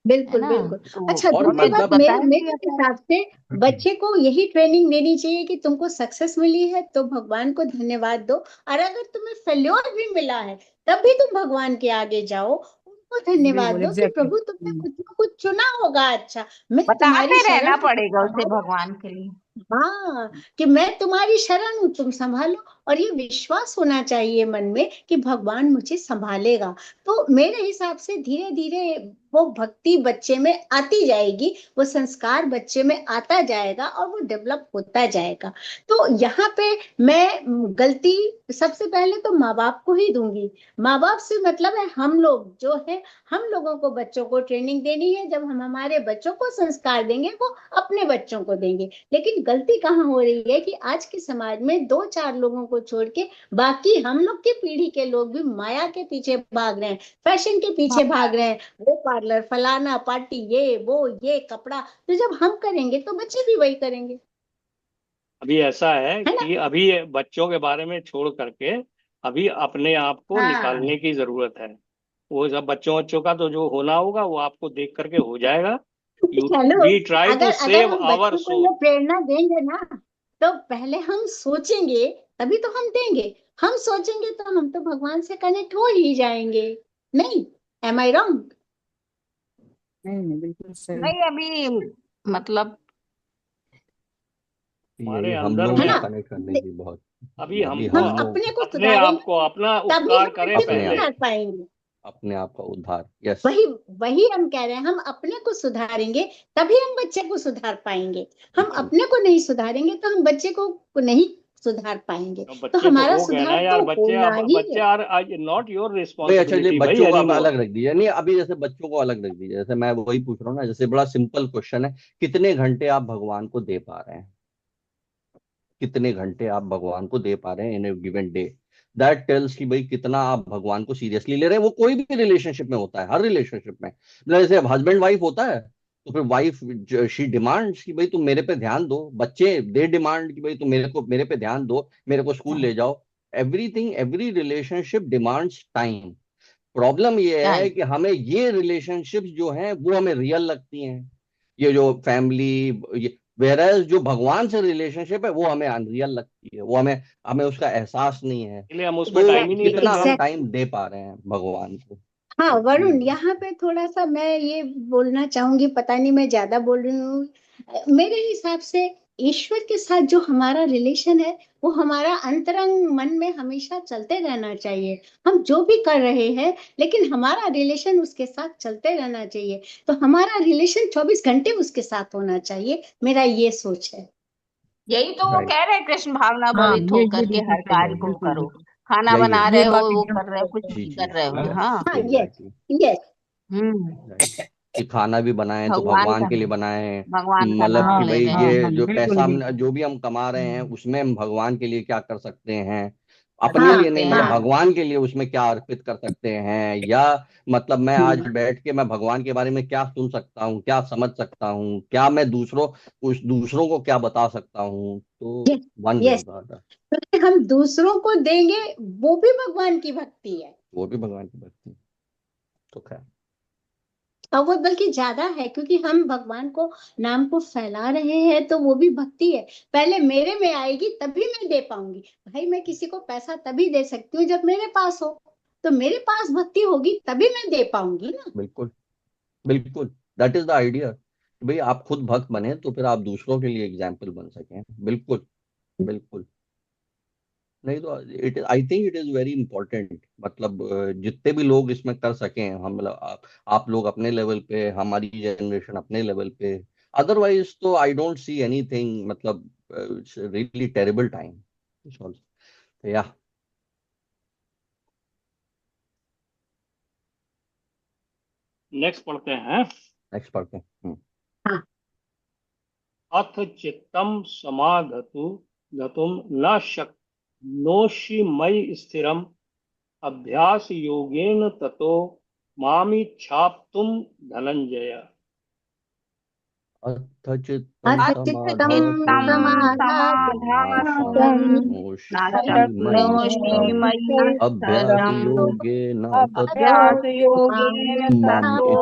बिल्कुल ना। बिल्कुल। तो अच्छा, और दूसरी उन्होंने बात, मतलब मेरे बता मेरे दिया था। हिसाब से बच्चे को यही ट्रेनिंग देनी चाहिए कि तुमको सक्सेस मिली है तो भगवान को धन्यवाद दो, और अगर तुम्हें फेल्योर भी मिला है तब भी तुम भगवान के आगे जाओ, उनको धन्यवाद बिल्कुल दो कि एग्जैक्टली। प्रभु तुमने कुछ ना कुछ चुना होगा अच्छा, मैं तुम्हारी बताते रहना शरण हूँ, पड़ेगा उसे संभालो। भगवान के लिए। हाँ, कि मैं तुम्हारी शरण हूँ, तुम संभालो, और ये विश्वास होना चाहिए मन में कि भगवान मुझे संभालेगा। तो मेरे हिसाब से धीरे धीरे वो भक्ति बच्चे में आती जाएगी, वो संस्कार बच्चे में आता जाएगा और वो डेवलप होता जाएगा। तो यहाँ पे मैं गलती सबसे पहले तो माँ बाप को ही दूंगी। माँ बाप से मतलब है हम लोग जो है, हम लोगों को बच्चों को ट्रेनिंग देनी है। जब हम हमारे बच्चों को संस्कार देंगे वो अपने बच्चों को देंगे। लेकिन गलती कहाँ हो रही है कि आज के समाज में दो चार लोगों को छोड़ के बाकी हम लोग की पीढ़ी के लोग भी माया के पीछे भाग रहे हैं, फैशन के पीछे हाँ, भाग रहे हैं, वो पार्लर फलाना पार्टी ये वो ये कपड़ा। तो जब हम करेंगे तो बच्चे भी वही करेंगे, अभी ऐसा है है ना? कि अभी बच्चों के बारे में छोड़ करके अभी अपने आप को हाँ, निकालने की जरूरत है। वो सब बच्चों बच्चों का तो जो होना होगा वो आपको देख करके हो जाएगा। यू चलो, वी ट्राई टू अगर अगर सेव हम आवर बच्चों को सोल। ये प्रेरणा देंगे ना, तो पहले हम सोचेंगे तभी तो हम देंगे। हम सोचेंगे तो हम तो भगवान से कनेक्ट हो ही जाएंगे। नहीं, एम आई रॉन्ग? नहीं नहीं, बिल्कुल सही। नहीं अभी मतलब हमारे यही हम अंदर लोगों है में को ना? कनेक्ट करने की बहुत, अभी अभी हमको हम हम लोग अपने को अपने आप सुधारेंगे को अपना तभी उपकार हम करें बच्चे को अपने पहले। आप सुधार पाएंगे। अपने आप का उद्धार, यस। वही वही हम कह रहे हैं, हम अपने को सुधारेंगे तभी हम बच्चे को सुधार पाएंगे। हम बिल्कुल। अपने को नहीं सुधारेंगे तो हम बच्चे को नहीं सुधार पाएंगे। तो तो बच्चे तो हमारा हो गए ना सुधार यार, तो बच्चे होना अब ही बच्चे है। आर नॉट योर भाई अच्छा, ये रिस्पॉन्सिबिलिटी भाई बच्चों को आप एनी अलग रख दीजिए, नहीं अभी जैसे बच्चों को अलग रख दीजिए, जैसे मैं वही पूछ रहा हूँ ना, जैसे बड़ा सिंपल क्वेश्चन है, कितने घंटे आप भगवान को दे पा रहे हैं? कितने घंटे आप भगवान को दे पा रहे हैं इन ए गिवन डे? दैट टेल्स कि भाई कितना आप भगवान को सीरियसली ले रहे हैं। वो कोई भी रिलेशनशिप में होता है, हर रिलेशनशिप में, मतलब जैसे हस्बैंड वाइफ होता है, तो फिर वाइफ शी डिमांड्स कि भाई तुम मेरे पे ध्यान दो, बच्चे दे डिमांड कि भाई तुम मेरे पे ध्यान दो, मेरे को स्कूल ले जाओ। Everything, every relationship demands time. Problem ये है टाइम। कि हमें ये रिलेशनशिप्स जो हैं वो हमें रियल लगती हैं, ये जो फैमिली, ये वेरएज जो भगवान से रिलेशनशिप है वो हमें अनरियल लगती है, वो हमें हमें उसका एहसास नहीं है। इसलिए हम उसमें तो टाइम ही नहीं एग्जैक्टली। देते कितना हम भाई। Time exactly. दे पा रहे हैं भगवान को? हाँ तो वरुण, ये यहाँ पे थोड़ा सा मैं ये बोलना चाहूंगी, पता नहीं मैं ज्यादा बोल रही हूँ। मेरे हिसाब से ईश्वर के साथ जो हमारा रिलेशन है वो हमारा अंतरंग मन में हमेशा चलते रहना चाहिए। हम जो भी कर रहे हैं लेकिन हमारा रिलेशन उसके साथ चलते रहना चाहिए। तो हमारा रिलेशन 24 घंटे उसके साथ होना चाहिए, मेरा ये सोच है। यही तो वो राइट, कह रहे हैं, कृष्ण भावना हाँ, भवित ये होकर के बिल्कुल हर सही है, कार्य को बिल्कुल करो। बिल्कुल। खाना यही है। बना ये रहे हो, बात वो एकदम कर रहे हो, कुछ जी भी जी, कर रहे हो। यस, हाँ। हाँ, यस, एग्जैक्टली। यस। हम्म। राइट, कि खाना भी बनाएं तो भगवान भगवान का के लिए बनाएं। भगवान का मतलब नाम कि हाँ ले भाई रहे हाँ हैं। ये हाँ, जो बिल्कुल पैसा बिल्कुल। जो भी हम कमा रहे हैं उसमें हम भगवान के लिए क्या कर सकते हैं? अपने हाँ, लिए करते नहीं, मतलब हाँ, हैं। भगवान के लिए उसमें क्या अर्पित कर सकते हैं, या मतलब मैं आज हम्म, बैठ के मैं भगवान के बारे में क्या सुन सकता हूँ, क्या समझ सकता हूँ, क्या मैं दूसरों को क्या बता सकता हूँ? तो yes, one way yes. Of the other, क्योंकि हम दूसरों को देंगे वो भी भगवान की भक्ति है। वो भी भगवान की भक्ति। तो खैर, और वो बल्कि ज्यादा है, क्योंकि हम भगवान को नाम को फैला रहे हैं तो वो भी भक्ति है। पहले मेरे में आएगी तभी मैं दे पाऊंगी। भाई मैं किसी को पैसा तभी दे सकती हूँ जब मेरे पास हो, तो मेरे पास भक्ति होगी तभी मैं दे पाऊंगी ना। बिल्कुल बिल्कुल, दैट इज द आइडिया। भाई आप खुद भक्त बने तो फिर आप दूसरों के लिए एग्जाम्पल बन सकें। बिल्कुल बिल्कुल। नहीं तो it, I think it is very important, मतलब जितने भी लोग इसमें कर सकें, हम मतलब आप लोग अपने लेवल पे, हमारी जनरेशन अपने लेवल पे, अदरवाइज तो आई डोंट सी एनीथिंग, मतलब इट्स रियली टेरिबल टाइम। या नेक्स्ट पढ़ते हैं। नेक्स्ट पढ़ते हैं। हाँ, अथ चित्तम समाधतु धतुम न शक्नोषि मयि स्थिरम अभ्यास योगेन ततो मामिच्छाप्तुम धनंजय। अथ चित्तं अत्युत्तम चित्तं समाधातुं समाधातुं न न शक्नोषि शक्नोषि मयि मयि अभ्यास स्थरम् योगेन अभ्यास ततो योगेन माम् ततो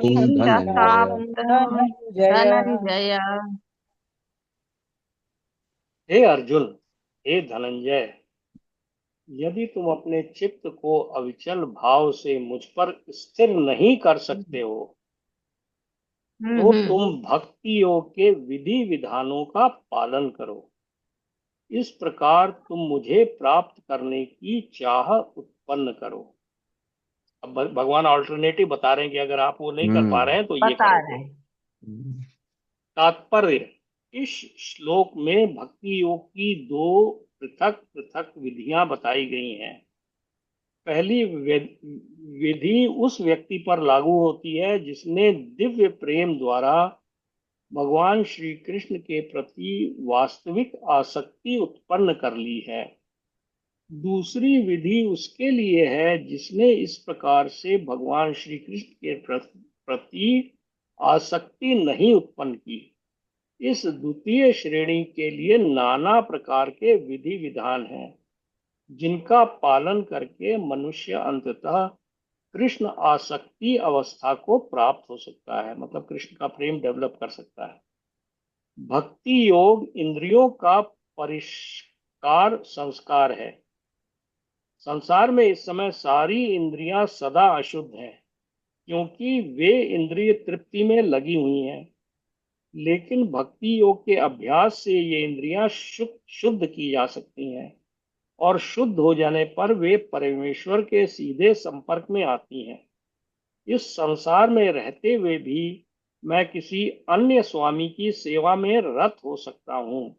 इच्छाप्तुं धनञ्जय। मामिच्छाप्तुं धनञ्जय। हे अर्जुन, हे धनंजय, यदि तुम अपने चित्त को अविचल भाव से मुझ पर स्थिर नहीं कर सकते हो, तो हम्म। तुम भक्ति योग के विधि विधानों का पालन करो। इस प्रकार तुम मुझे प्राप्त करने की चाह उत्पन्न करो। अब भगवान ऑल्टरनेटिव बता रहे हैं कि अगर आप वो नहीं कर पा रहे हम्म हैं तो ये बता करो। रहे हैं। तात्पर्य, इस श्लोक में भक्ति योग की दो पृथक पृथक विधियां बताई गई हैं। पहली विधि उस व्यक्ति पर लागू होती है जिसने दिव्य प्रेम द्वारा भगवान श्री कृष्ण के प्रति वास्तविक आसक्ति उत्पन्न कर ली है। दूसरी विधि उसके लिए है जिसने इस प्रकार से भगवान श्री कृष्ण के प्रति आसक्ति नहीं उत्पन्न की। इस द्वितीय श्रेणी के लिए नाना प्रकार के विधि विधान हैं, जिनका पालन करके मनुष्य अंततः कृष्ण आसक्ति अवस्था को प्राप्त हो सकता है, मतलब कृष्ण का प्रेम डेवलप कर सकता है। भक्ति योग इंद्रियों का परिष्कार संस्कार है। संसार में इस समय सारी इंद्रियां सदा अशुद्ध हैं, क्योंकि वे इंद्रिय तृप्ति में लगी हुई हैं। लेकिन भक्ति योग के अभ्यास से ये इंद्रियां शुद्ध की जा सकती हैं, और शुद्ध हो जाने पर वे परमेश्वर के सीधे संपर्क में आती हैं। इस संसार में रहते हुए भी मैं किसी अन्य स्वामी की सेवा में रत हो सकता हूँ,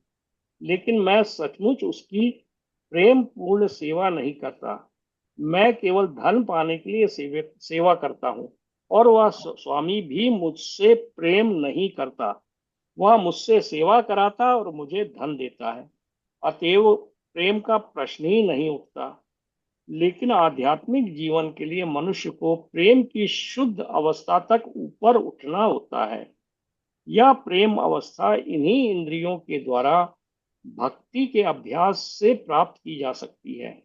लेकिन मैं सचमुच उसकी प्रेम पूर्ण सेवा नहीं करता। मैं केवल धन पाने के लिए सेवा करता हूँ, और वह स्वामी भी मुझसे प्रेम नहीं करता। वह मुझसे सेवा कराता और मुझे धन देता है, अतएव प्रेम का प्रश्न ही नहीं उठता। लेकिन आध्यात्मिक जीवन के लिए मनुष्य को प्रेम की शुद्ध अवस्था तक ऊपर उठना होता है। यह प्रेम अवस्था इन्हीं इंद्रियों के द्वारा भक्ति के अभ्यास से प्राप्त की जा सकती है।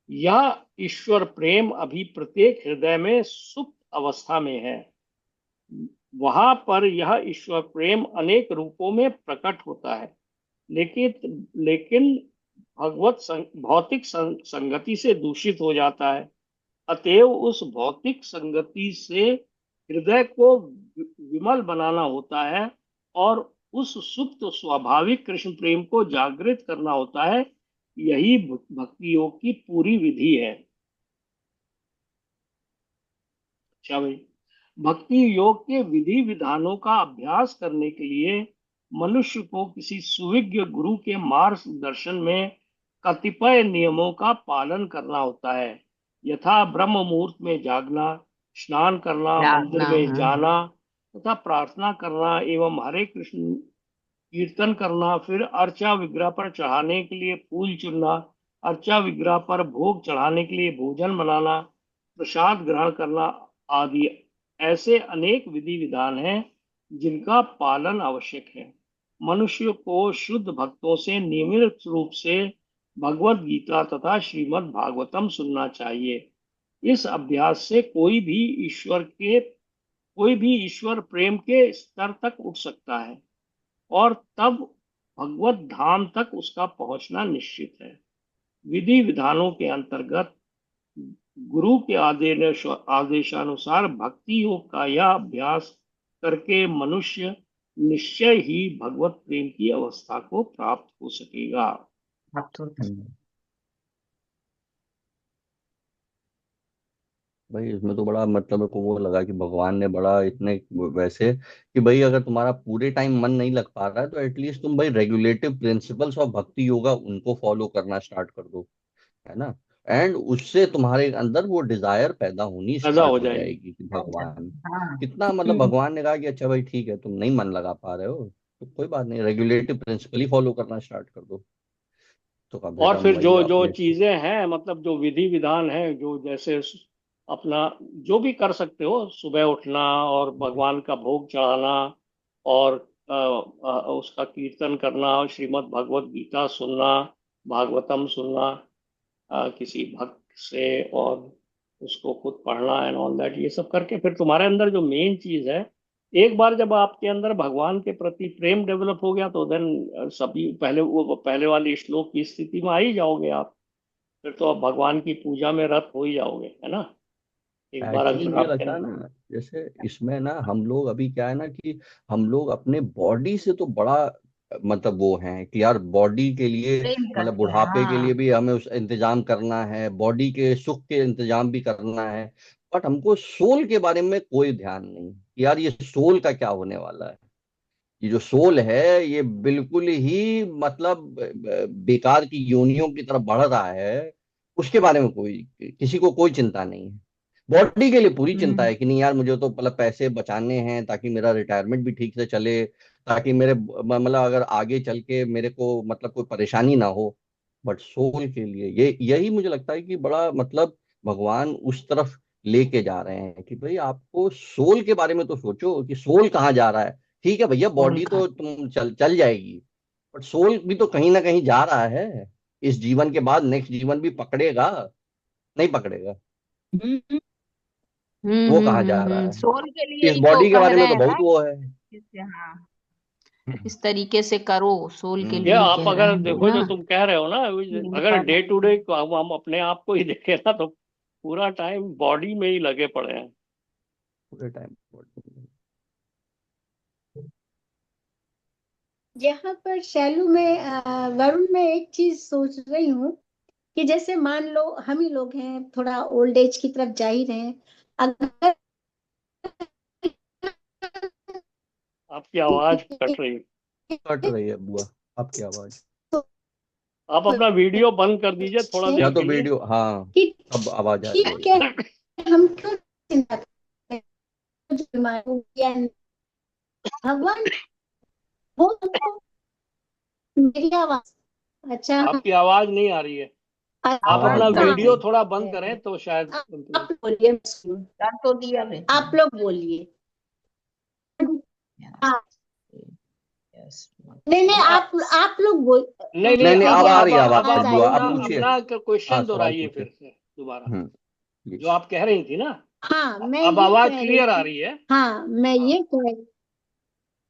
यह ईश्वर प्रेम अभी प्रत्येक हृदय में सुप्त अवस्था में है। वहां पर यह ईश्वर प्रेम अनेक रूपों में प्रकट होता है, लेकिन भौतिक संगति से दूषित हो जाता है। अतएव उस भौतिक संगति से हृदय को विमल बनाना होता है, और उस सुप्त स्वाभाविक कृष्ण प्रेम को जागृत करना होता है। यही भक्ति योग की पूरी विधि है। अच्छा भाई, भक्ति योग के विधि विधानों का अभ्यास करने के लिए मनुष्य को किसी सुविज्ञ गुरु के मार्गदर्शन में कतिपय नियमों का पालन करना होता है। यथा ब्रह्म मुहूर्त में जागना, स्नान करना, मंदिर जागना। में जाना तथा प्रार्थना करना एवं हरे कृष्ण कीर्तन करना, फिर अर्चा विग्रह पर चढ़ाने के लिए फूल चुनना, अर्चा विग्रह पर भोग चढ़ाने के लिए भोजन बनाना, प्रसाद ग्रहण करना आदि ऐसे अनेक विधि विधान हैं जिनका पालन आवश्यक है। मनुष्य को शुद्ध भक्तों से नियमित रूप से भगवत गीता तथा श्रीमद् भागवतम सुनना चाहिए। इस अभ्यास से कोई भी ईश्वर प्रेम के स्तर तक उठ सकता है, और तब भगवत धाम तक उसका पहुंचना निश्चित है। विधि विधानों के अंतर्गत गुरु के आदेशानुसार भक्ति योग का यह अभ्यास करके मनुष्य निश्चय ही भगवत प्रेम की अवस्था को प्राप्त हो सकेगा। भाई इसमें तो बड़ा मतलब मेरे को वो लगा कि भगवान ने बड़ा इतने वैसे कि भाई अगर तुम्हारा पूरे टाइम मन नहीं लग पा रहा है तो एटलीस्ट तुम भाई रेगुलेटिव प्रिंसिपल्स ऑफ भक्ति योगा उनको फॉलो करना स्टार्ट कर दो, है ना। एंड उससे तुम्हारे अंदर वो डिजायर पैदा होनी पैदा हो स्टार्ट हो जाएगी। जाएगी कि भगवान हाँ। कितना मतलब भगवान ने कहा कि अच्छा भाई ठीक है तुम नहीं मन लगा पा रहे हो तो कोई बात नहीं, रेगुलेटिव प्रिंसिपल ही फॉलो करना स्टार्ट कर दो। तो कम से और कम फिर वही जो जो अपने। चीजें हैं, मतलब जो विधि विधान है, जो जैसे अपना जो भी कर सकते हो, सुबह उठना और भगवान का भोग चढ़ाना, और उसका कीर्तन करना, और श्रीमद् भगवत गीता सुनना, भागवतम सुनना किसी भक्त से, और उसको खुद पढ़ना एंड ऑल दैट, ये सब करके फिर तुम्हारे अंदर जो मेन चीज है, एक बार जब आपके अंदर भगवान के प्रति प्रेम डेवलप हो गया, तो देन सभी पहले वाली श्लोक की स्थिति में आ ही जाओगे आप। फिर तो आप भगवान की पूजा में रत हो ही जाओगे, है ना, एक बार एक्चुअली अगर मुझे आपके लगता है अंदर। ना, जैसे इसमें ना हम लोग अभी क्या है ना कि हम लोग अपने बॉडी से तो बड़ा मतलब वो हैं कि यार बॉडी के लिए, प्रेम मतलब करते हैं, बुढ़ापे के लिए हाँ। भी हमें उस इंतजाम करना है, बॉडी के सुख के इंतजाम भी करना है, बट हमको सोल के बारे में कोई ध्यान नहीं कि यार ये सोल का क्या होने वाला है। ये जो सोल है ये बिल्कुल ही मतलब बेकार की योनियों की तरफ बढ़ रहा है। उसके बारे में कोई, किसी को कोई चिंता नहीं है। बॉडी के लिए पूरी चिंता हम्म। है कि नहीं यार मुझे तो मतलब पैसे बचाने हैं ताकि मेरा रिटायरमेंट भी ठीक से चले, ताकि मेरे मतलब अगर आगे चल के मेरे को मतलब कोई परेशानी ना हो। बट सोल के लिए ये यही मुझे लगता है कि बड़ा मतलब भगवान उस तरफ लेके जा रहे हैं कि भाई आपको सोल के बारे में तो सोचो कि सोल कहाँ जा रहा है। ठीक है भैया, सोल बॉडी का। तो तुम चल चल जाएगी, बट सोल भी तो कहीं ना कहीं जा रहा है। इस जीवन के बाद नेक्स्ट जीवन भी पकड़ेगा, नहीं पकड़ेगा? वो कहाँ जा रहा है? सोल के लिए इस ही तो बॉडी के कह बारे रहे में तो हैं बहुत ना, वो है। जैसे हाँ, इस तरीके से करो, सोल के ये लिए आप कह रहे अगर हैं देखो ना। जो तुम कह रहे हो ना, ये अगर कर डे टू डे हम अपने आप को ही देखें ना, तो पूरा टाइम बॉडी में ही लगे पड़े हैं। पूरे टाइम। यहाँ पर शैलू में वरुण में एक चीज सोच रही हूँ कि जैसे मान लो हम ही लोग हैं, थोड़ा ओल्ड एज की तरफ जा ही रहे हैं। अगर आपकी आवाज कट रही है। कट रही है बुआ आपकी आवाज। आप अपना वीडियो बंद कर दीजिए थोड़ा या देर तो के लिए। वीडियो, हाँ, कि अब आवाज आ रही है ठीक है, एकदम। हम क्यों चिंता करते हैं, जो बीमार हो गया, भगवान वो हमको, मेरी आवाज, अच्छा, आपकी आवाज नहीं आ रही है। आप आवाज अपना आवाज नहीं आ कहाँ रही वीडियो है। गई? थोड़ा बंद करें तो शायद आप बोलिए, मैं सुनूं। कर तो दिया बे। आप लोग बोलिए। हाँ, यस। नहीं नहीं, आप लोग बोल, नहीं नहीं, नहीं नहीं, अब अब आ अब रही है अब आवाज आवाज आप बुआ, आएगी आप अपना पूछिए। अपना हाँ क्वेश्चन सवाल दोहराइए पूछिए। फिर से दोबारा, जो प्लीज। आप कह रही थी ना। हाँ, मैं अब ये आवाज कह रही क्लियर आ थी। रही है। हाँ, मैं हाँ, ये कह,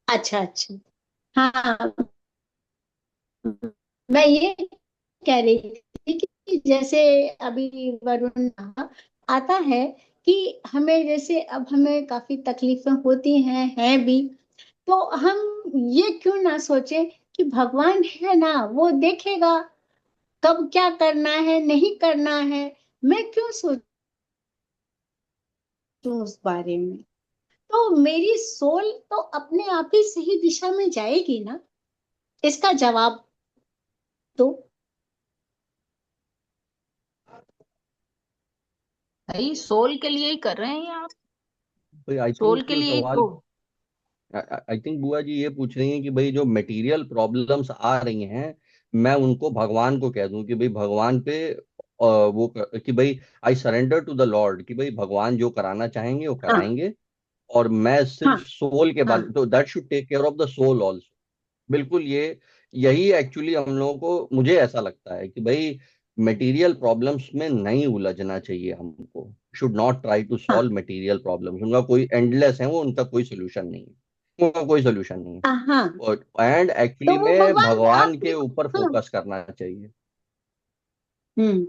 अच्छा अच्छा, हाँ, मैं ये कह रही थी कि जैसे अभी वरुण कहा, आता है कि हमें जैसे अब हमें काफी तकलीफें होती हैं भी, तो हम ये क्यों ना सोचे कि भगवान है ना, वो देखेगा कब क्या करना है नहीं करना है। मैं क्यों सोचूं उस बारे में? तो मेरी सोल तो अपने आप ही सही दिशा में जाएगी ना, इसका जवाब दो। भाई सोल के लिए ही कर रहे हैं आप, भाई आई सोल थिंक के लिए ही सवाल, तो। आई थिंक बुआ जी ये पूछ रही हैं कि भाई जो मटेरियल प्रॉब्लम्स आ रही हैं, मैं उनको भगवान को कह दूं कि भाई भगवान पे कि भाई I surrender to the lord, कि भाई भगवान जो कराना चाहेंगे वो हाँ कराएंगे, और मैं हाँ सिर्फ सोल के हाँ बारे, तो that should take care of the soul also. बिल्कुल ये यही एक्चुअली हम लोगों को, मुझे ऐसा लगता है कि भाई मटेरियल प्रॉब्लम्स में नहीं उलझना चाहिए हमको। शुड नॉट ट्राई टू हाँ सॉल्व मटेरियल प्रॉब्लम्स, उनका कोई एंडलेस है, वो उनका कोई सोल्यूशन नहीं है, उनका कोई सोल्यूशन नहीं है। हाँ, और एंड तो एक्चुअली वो में भगवान भगवान अपने, के ऊपर हाँ, फोकस करना चाहिए। हम्म,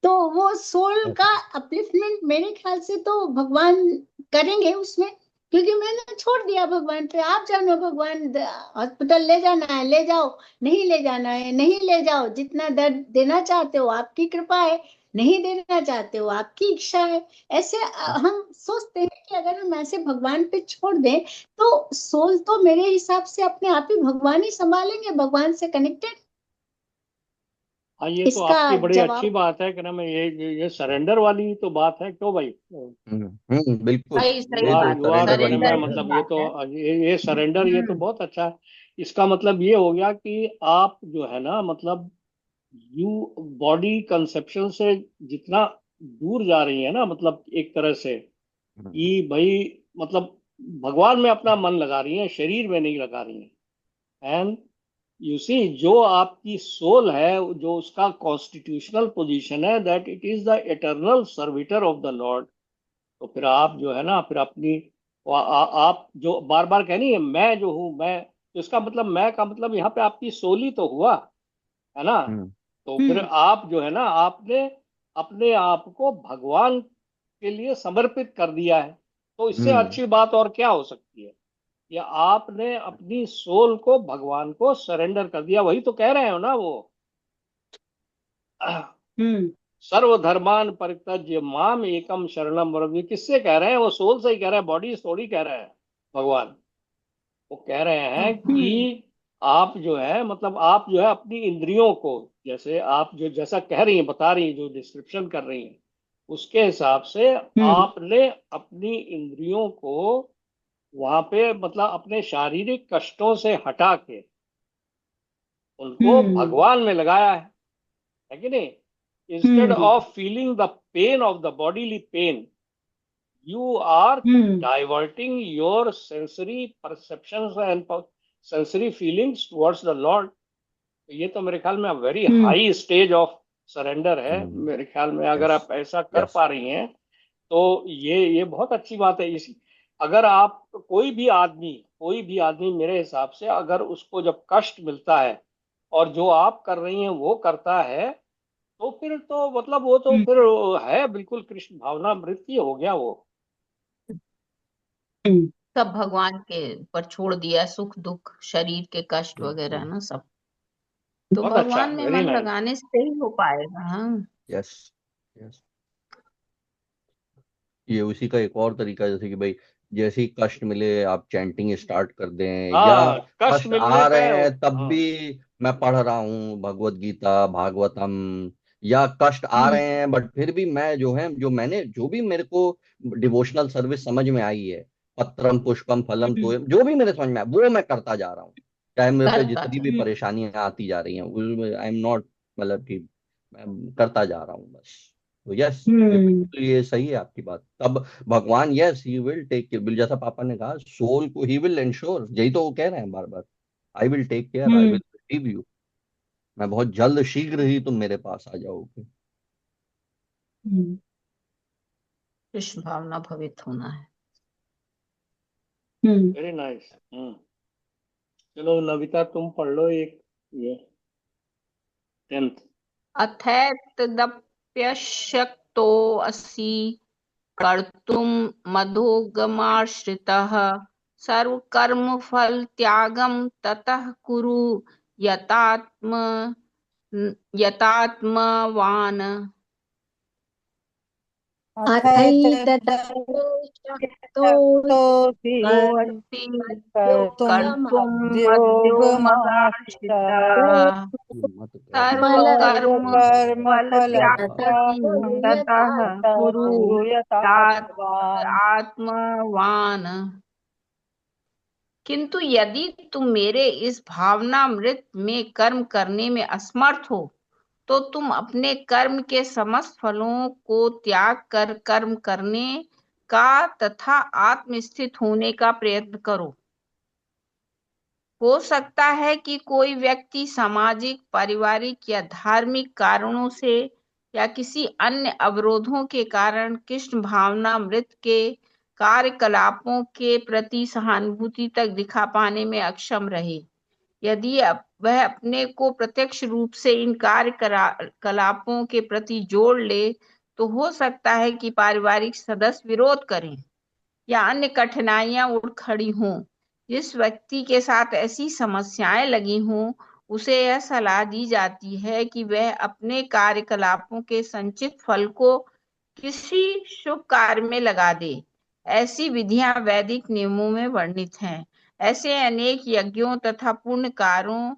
तो वो सोल का ऐसा। अपलिफ्टमेंट मेरे ख्याल से तो भगवान करेंगे उसमें, क्योंकि मैंने छोड़ दिया भगवान पे। आप जानो, भगवान हॉस्पिटल ले जाना है ले जाओ, नहीं ले जाना है नहीं ले जाओ, जितना दर्द देना चाहते हो आपकी कृपा है, नहीं देना चाहते हो आपकी इच्छा है। ऐसे हम सोचते हैं कि अगर हम ऐसे भगवान पे छोड़ दें, तो सोल तो मेरे हिसाब से अपने आप ही भगवान ही संभालेंगे, भगवान से कनेक्टेड। हाँ, ये तो इसका आपकी बड़ी अच्छी जवाब, बात है कि ना, मैं ये सरेंडर वाली तो बात है, क्यों भाई? बिल्कुल। भाई सही ये युवा तो बात है, युवा सरेंडर के वाली कहने में सरेंडर बात है। की मतलब ये बात है। तो ये सरेंडर, ये तो हम्म। बहुत अच्छा है। इसका मतलब ये हो गया कि आप जो है ना, मतलब यू बॉडी कंसेप्शन से जितना दूर जा रही है ना, मतलब एक तरह से हम्म, कि भाई, मतलब भगवान में अपना मन लगा रही हैं, शरीर में नहीं लगा रही हैं। एंड यू सी, जो आपकी सोल है, जो उसका कॉन्स्टिट्यूशनल पोजीशन है, that it is the eternal servitor of the Lord. तो फिर आप जो है ना, फिर अपनी आप जो बार बार कह रही है मैं जो हूँ मैं, तो इसका मतलब मैं का मतलब यहाँ पे आपकी सोल ही तो हुआ, है ना। हम्म, तो फिर हम्म आप जो है ना, आपने अपने आप को भगवान के लिए समर्पित कर दिया है। तो इससे हम्म, अच्छी बात और क्या हो सकती है। या आपने अपनी सोल को भगवान को सरेंडर कर दिया, वही तो कह रहे हो ना वो, हम्म सर्वधर्मान परित्यज्य माम एकम शरणम व्रज। ये किससे कह रहे हैं? वो सोल से ही कह रहे हैं, बॉडी से थोड़ी कह रहे हैं भगवान। वो कह रहे हैं हम्म कि आप जो है, मतलब आप जो है अपनी इंद्रियों को, जैसे आप जो जैसा कह रही हैं, बता रही हैं, जो डिस्क्रिप्शन कर रही हैं, उसके हिसाब से हम्म आपने अपनी इंद्रियों को वहां पे, मतलब अपने शारीरिक कष्टों से हटा के उनको हम्म भगवान में लगाया है कि नहीं। Instead hmm of feeling the pain of the bodily pain, you are hmm diverting your sensory perceptions and sensory feelings towards the Lord। तो ये तो मेरे ख्याल में very hmm high stage of surrender है हम्म, मेरे ख्याल में। अगर यस, आप ऐसा कर यस, पा रही हैं तो ये बहुत अच्छी बात है। इस अगर आप, कोई भी आदमी मेरे हिसाब से, अगर उसको जब कष्ट मिलता है और जो आप कर रही हैं वो करता है, तो फिर तो मतलब वो तो हम्म फिर है बिल्कुल कृष्ण भावना मृत्यु हो गया वो। हम्म सब भगवान के ऊपर छोड़ दिया, सुख दुख शरीर के कष्ट वगैरह हम्म, ना सब, तो बहुत अच्छा, भगवान में वेरी मन नाइस। लगाने से ही हो पाएगा। हाँ। Yes, yes. ये उसी का एक और तरीका है, जैसे कि भाई, जैसे ही कष्ट मिले आप चैंटिंग स्टार्ट कर दें, या हाँ, कष्ट कष्ट मिलने आ पे। रहे हैं तब हाँ। भी मैं पढ़ रहा हूँ भगवत गीता भागवतम, या कष्ट आ हम्म रहे हैं बट फिर भी मैं जो है, जो मैंने जो भी मेरे को डिवोशनल सर्विस समझ में आई है, पत्रम पुष्पम फलम हम्म तो जो भी मेरे समझ में आया वो मैं करता जा रहा हूँ, चाहे मेरे पे करता जितनी जा। भी परेशानियां आती जा रही हैं, आई एम नॉट, मतलब कि मैं करता जा रहा हूँ बस। तो यस, हम्म ये सही है आपकी बात। तब भगवान, yes, he will take care, बिल जैसा पापा ने कहा, सोल को ही विल इंश्योर, यही तो वो कह रहे हैं बार बार, I will take care, I will hmm receive you, मैं बहुत जल्द शीघ्र ही तुम मेरे पास आ जाओगे। हम्म कृष्ण भावना भवित होना है। हम्म वेरी नाइस। चलो नविता, तुम पढ़ लो एक, ये 10th। अथैतदप्यशक्तोऽसि कर्तुं मधोगमाश्रितः सर्वकर्मफलत्यागं ततः कुरु यतात्म यतात्मवान्। अथैतदप्यशक्तोऽसि कोऽपि कर्तुं कर्तुमद्योगमाश्रितः मध्यमाश्रितः मत कर्म सर्वकर्मफलत्यागं कुरु ततः यथा कुरु कुरु यथात्मवान्। आत्मवान्। किंतु यदि तुम मेरे इस भावनामृत में कर्म करने में असमर्थ हो, तो तुम अपने कर्म के समस्त फलों को त्याग कर कर्म करने का तथा आत्मस्थित होने का प्रयत्न करो। हो सकता है कि कोई व्यक्ति सामाजिक, पारिवारिक या धार्मिक कारणों से या किसी अन्य अवरोधों के कारण कृष्ण भावनामृत के कार्यकलापों के प्रति सहानुभूति तक दिखा पाने में अक्षम रहे। यदि वह अपने को प्रत्यक्ष रूप से इन कार्यकलापों के प्रति जोड़ ले, तो हो सकता है कि पारिवारिक सदस्य विरोध करें या अन्य कठिनाइयां उठ खड़ी हों। जिस व्यक्ति के साथ ऐसी समस्याएं लगी हों, उसे यह सलाह दी जाती है कि वह अपने कार्यकलापों के संचित फल को किसी शुभ कार्य में लगा दे। ऐसी विधियां वैदिक नियमों में वर्णित हैं। ऐसे अनेक यज्ञों तथा पुण्य कार्यों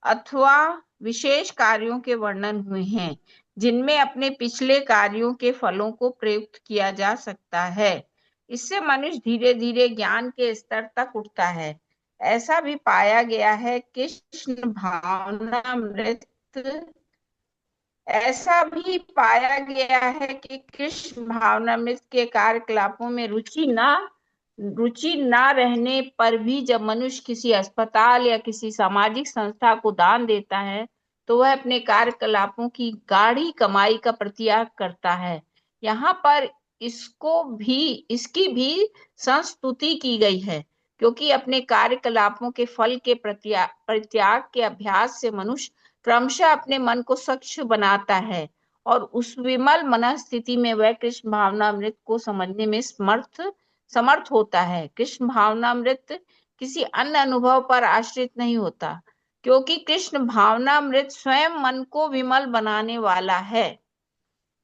अथवा विशेष कार्यों के वर्णन हुए हैं, जिनमें अपने पिछले कार्यों के फलों को प्रयुक्त किया जा सकता है। इससे मनुष्य धीरे धीरे ज्ञान के स्तर तक उठता है। ऐसा भी पाया गया है कि कृष्ण भावनामृत ऐसा भी पाया गया है कि कृष्ण भावनामृत के कार्यकलापों में रुचि ना रहने पर भी जब मनुष्य किसी अस्पताल या किसी सामाजिक संस्था को दान देता है तो वह अपने कार्यकलापों की गाढ़ी कमाई का प्रत्याग करता है। यहाँ पर इसकी भी संस्तुति की गई है, क्योंकि अपने कार्यकलापों के फल के परित्याग के अभ्यास से मनुष्य क्रमशः अपने मन को स्वच्छ बनाता है और उस विमल मन स्थिति में वह कृष्ण भावनामृत को समझने में समर्थ होता है। कृष्ण भावनामृत किसी अन्य अनुभव पर आश्रित नहीं होता, क्योंकि कृष्ण भावनामृत स्वयं मन को विमल बनाने वाला है।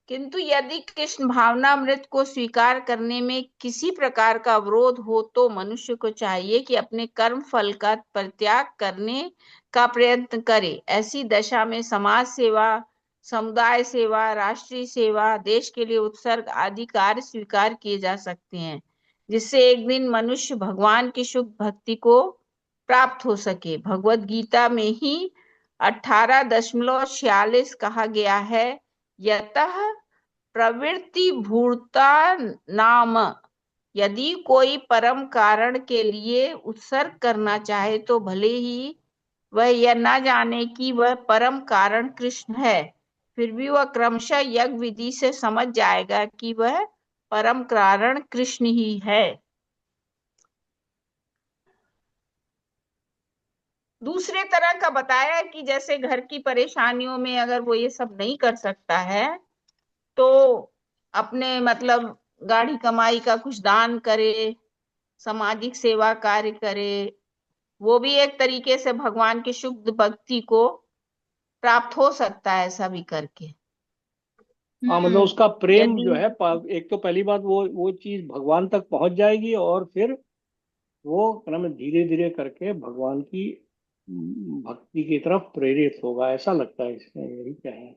किंतु यदि कृष्ण भावनामृत को स्वीकार करने में किसी प्रकार का अवरोध हो तो मनुष्य को चाहिए कि अपने कर्म फल का परित्याग करने का प्रयत्न करे। ऐसी दशा में समाज सेवा, समुदाय सेवा, राष्ट्रीय सेवा, देश के लिए उत्सर्ग आदि कार्य स्वीकार किए जा सकते हैं, जिससे एक दिन मनुष्य भगवान की शुद्ध भक्ति को प्राप्त हो सके। भगवत गीता में ही 18.46 कहा गया है, यतः प्रवृत्ति भूता नाम, यदि कोई परम कारण के लिए उत्सर्ग करना चाहे तो भले ही वह यह न जाने कि वह परम कारण कृष्ण है, फिर भी वह क्रमशः यज्ञ विधि से समझ जाएगा कि वह परम कारण कृष्ण ही है। दूसरे तरह का बताया कि जैसे घर की परेशानियों में अगर वो ये सब नहीं कर सकता है तो अपने मतलब गाढ़ी कमाई का कुछ दान करे, सामाजिक सेवा कार्य करे, वो भी एक तरीके से भगवान की शुद्ध भक्ति को प्राप्त हो सकता है ऐसा भी करके। हाँ, मतलब उसका प्रेम यदि जो है, एक तो पहली बात वो चीज भगवान तक पहुंच जाएगी, और फिर वो क्रम धीरे धीरे करके भगवान की भक्ति की तरफ प्रेरित होगा, ऐसा लगता है इसमें, यही क्या है।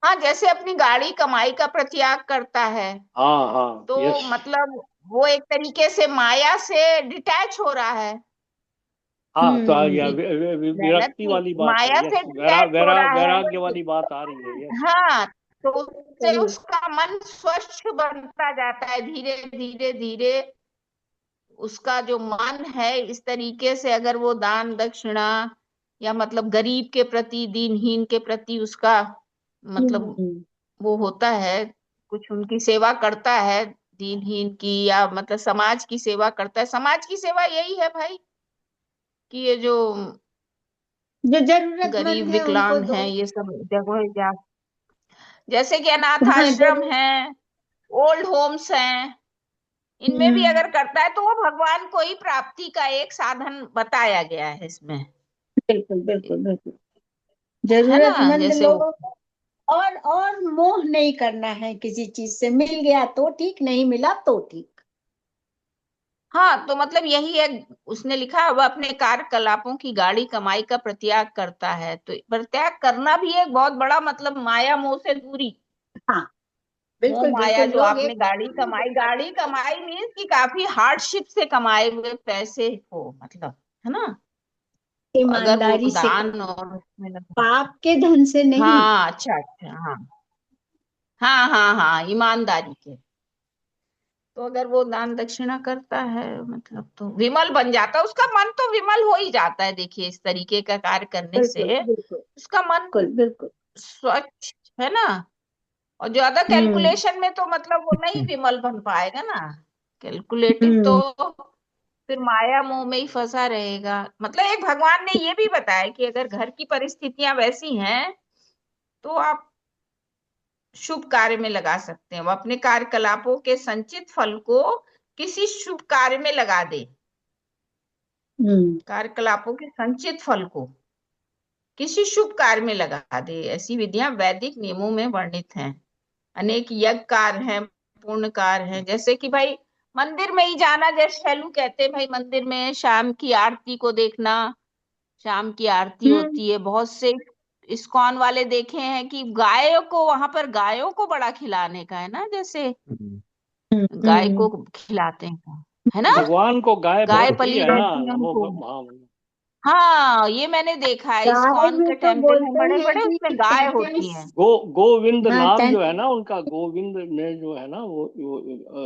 हाँ, जैसे अपनी गाड़ी कमाई का परित्याग करता है हाँ हाँ, तो यस। मतलब वो एक तरीके से माया से डिटैच हो रहा है। हाँ, तो या एक मेहनत विरक्ति की वाली बात है, माया यस। से डिटैच हो रहा है। वैराग्य वाली बात आ रही है, यस। हाँ, तो उससे सही। उसका मन स्वच्छ बनता जाता है धीरे धीरे धीरे। उसका जो मन है इस तरीके से अगर वो दान दक्षिणा या मतलब गरीब के प्रति, दीनहीन के प्रति उसका मतलब हम्म। वो होता है, कुछ उनकी सेवा करता है, दीनहीन की या मतलब समाज की सेवा करता है। समाज की सेवा यही है भाई कि ये जो जो जरूरतमंद गरीब है उनको विकलांग दो। हैं ये सब जगह जा, जैसे कि अनाथ हाँ, आश्रम हैं, ओल्ड होम्स हैं, इनमें भी हम्म। अगर करता है तो वो भगवान को ही प्राप्ति का एक साधन बताया गया है इसमें, बिल्कुल बिल्कुल बिल्कुल। है ना। जरूरतमंद जैसे वो, लोगों को और मोह नहीं करना है किसी चीज से, मिल गया तो ठीक, नहीं मिला तो ठीक। हाँ, तो मतलब यही है। उसने लिखा वह अपने कार्यकलापों की गाढ़ी कमाई का प्रत्याग करता है, तो प्रत्याग करना भी एक बहुत बड़ा मतलब माया मोह से दूरी। हाँ, मोह बिल्कुल माया बिल्कुल। जो लोग आपने एक गाड़ी कमाई मीन्स कि काफी हार्डशिप से कमाए हुए पैसे हो मतलब, है ना। तो अगर वो ईमानदारी से दान करते, और उसमें लगा, पाप के धन से नहीं। हाँ अच्छा अच्छा, हाँ हाँ हाँ हाँ, ईमानदारी के, तो अगर वो दान दक्षिणा करता है मतलब तो विमल बन जाता है उसका मन, तो विमल हो ही जाता है। देखिए इस तरीके का कार्य करने बिल्कुल से बिल्कुल उसका मन बिल्कुल बिल्कुल। स्वच्छ, है ना। और ज्यादा हम्म कैलकुलेशन में तो मतलब वो नहीं विमल बन पाएगा ना, कैलकुलेटिव तो हम्म फिर माया मोह में ही फंसा रहेगा। मतलब एक भगवान ने ये भी बताया कि अगर घर की परिस्थितियां वैसी हैं तो आप शुभ कार्य में लगा सकते हैं। वो अपने कार्यकलापों के संचित फल को किसी शुभ कार्य में लगा दे, हम्म कार्यकलापों के संचित फल को किसी शुभ कार्य में लगा दे। ऐसी विधियां वैदिक नियमों में वर्णित हैं। अनेक यज्ञ कार्य हैं, पूर्ण कार्य हैं, जैसे कि भाई मंदिर में ही जाना, जैसे शैलू कहते हैं भाई मंदिर में शाम की आरती को देखना। शाम की आरती हम्म होती है, बहुत से इस्कॉन वाले देखे हैं कि गायों को वहां पर गायों को बड़ा खिलाने का है ना, जैसे गाय हम्म। को खिलाते हैं, है ना। भगवान को गाय गाय बहुत प्रिय पली है ना, रहती है वो उनको। हाँ। हाँ, ये मैंने देखा है, गाय इस्कॉन में के तो टेम्पल हैं बोलते बड़े हैं बड़े, उसमें कि गाय होती 33। हैं। गोविंद हाँ नाम जो है ना उनका, गोविंद में जो है ना वो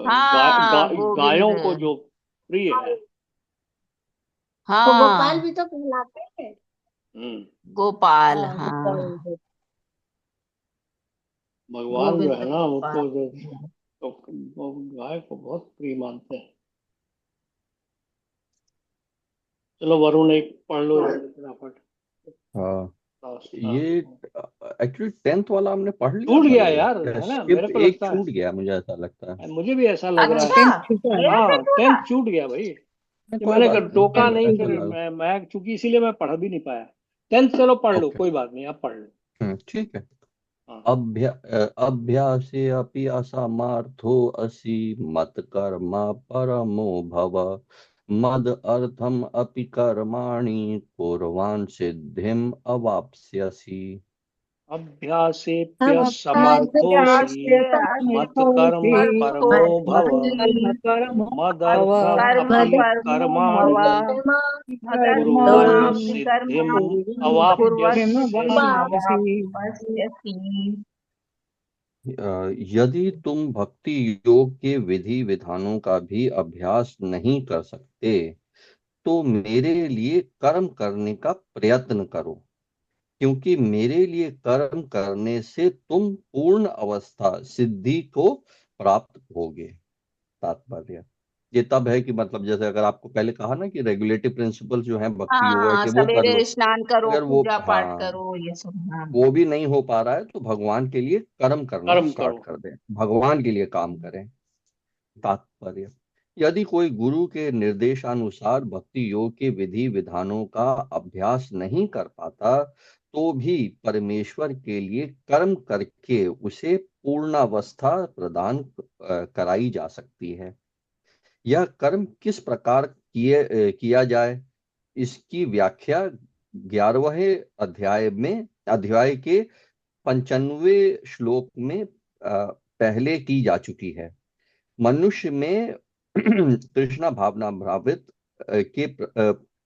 हाँ, गोविंद। गायों को जो प्रिय है। तो गोपाल हाँ, भी तो कहलाते हैं। हम्म। गोपाल, हाँ हाँ। गोपाल। भगवान जो गोविंद है ना वो गोपाल। तो वो गाय को बहुत प्रिय मानते हैं। चलो वरुण एक पढ़ लो फटाफट। हाँ, हाँ, ये एक्चुअली 10th वाला हमने पढ़ लिया छूट था गया ये, यार, या है ना, मेरे स्किप को एक लगता छूट गया, मुझे ऐसा लगता है। है, मुझे भी ऐसा लग रहा हाँ, है। अच्छा, 10th छूटा है। मेरा हाँ, भी तो 10th है। छूट गया भाई। ये कोई मैंने बात नहीं, टोका 10th नहीं, छूट फिर गया। फिलहाल। मैं चूंकि इसीलिए मैं पढ़ भी नहीं पाया। 10th चलो पढ़ लो, ओके। कोई बात नहीं, आप पढ़ लो। ठीक है। हाँ। अभ्यासे अपि असमर्थो असि मत कर्मा परमो भव मद अर्थम अपि कर्माणि कुर्वान् सिद्धिम अवाप्स्यसि। अभ्यासेप्य अभ्यास समर्थोऽसि अभ्यासे मत कर्म समर्थोऽसि परमो भव मत्कर्म परमो भव मदर्थम कर्म अपि परमो भव, कर्माणि कुर्वन् कर्माणि सिद्धिम् कुर्वन् अवाप्स्यसि। सिद्धिमवाप्स्यसि। सिद्धिमवाप्स्यसि। यदि तुम भक्ति योग के विधि विधानों का भी अभ्यास नहीं कर सकते तो मेरे लिए कर्म करने का प्रयत्न करो, क्योंकि मेरे लिए कर्म करने से तुम पूर्ण अवस्था सिद्धि को प्राप्त होगे। तात्पर्य ये तब है कि मतलब जैसे अगर आपको पहले कहा ना कि रेगुलेटिव प्रिंसिपल्स जो हैं भक्ति योग हाँ, के वो कर सवेरे लो, स्नान करो, अगर वो, पूजा पाठ हाँ, करो, ये सब। हाँ। वो भी नहीं हो पा रहा है तो भगवान के लिए कर्म करना कर्म स्टार्ट करो। कर दें, भगवान के लिए काम करें। तात्पर्य यदि कोई गुरु के निर्देशानुसार भक्ति योग के विधि विधानों का अभ्यास नहीं कर पाता तो भी परमेश्वर के लिए कर्म करके उसे पूर्णावस्था प्रदान कराई जा सकती है। यह कर्म किस प्रकार किया जाए, इसकी व्याख्या 11वें अध्याय के 95वें श्लोक में पहले की जा चुकी है। मनुष्य में कृष्ण भावनामृत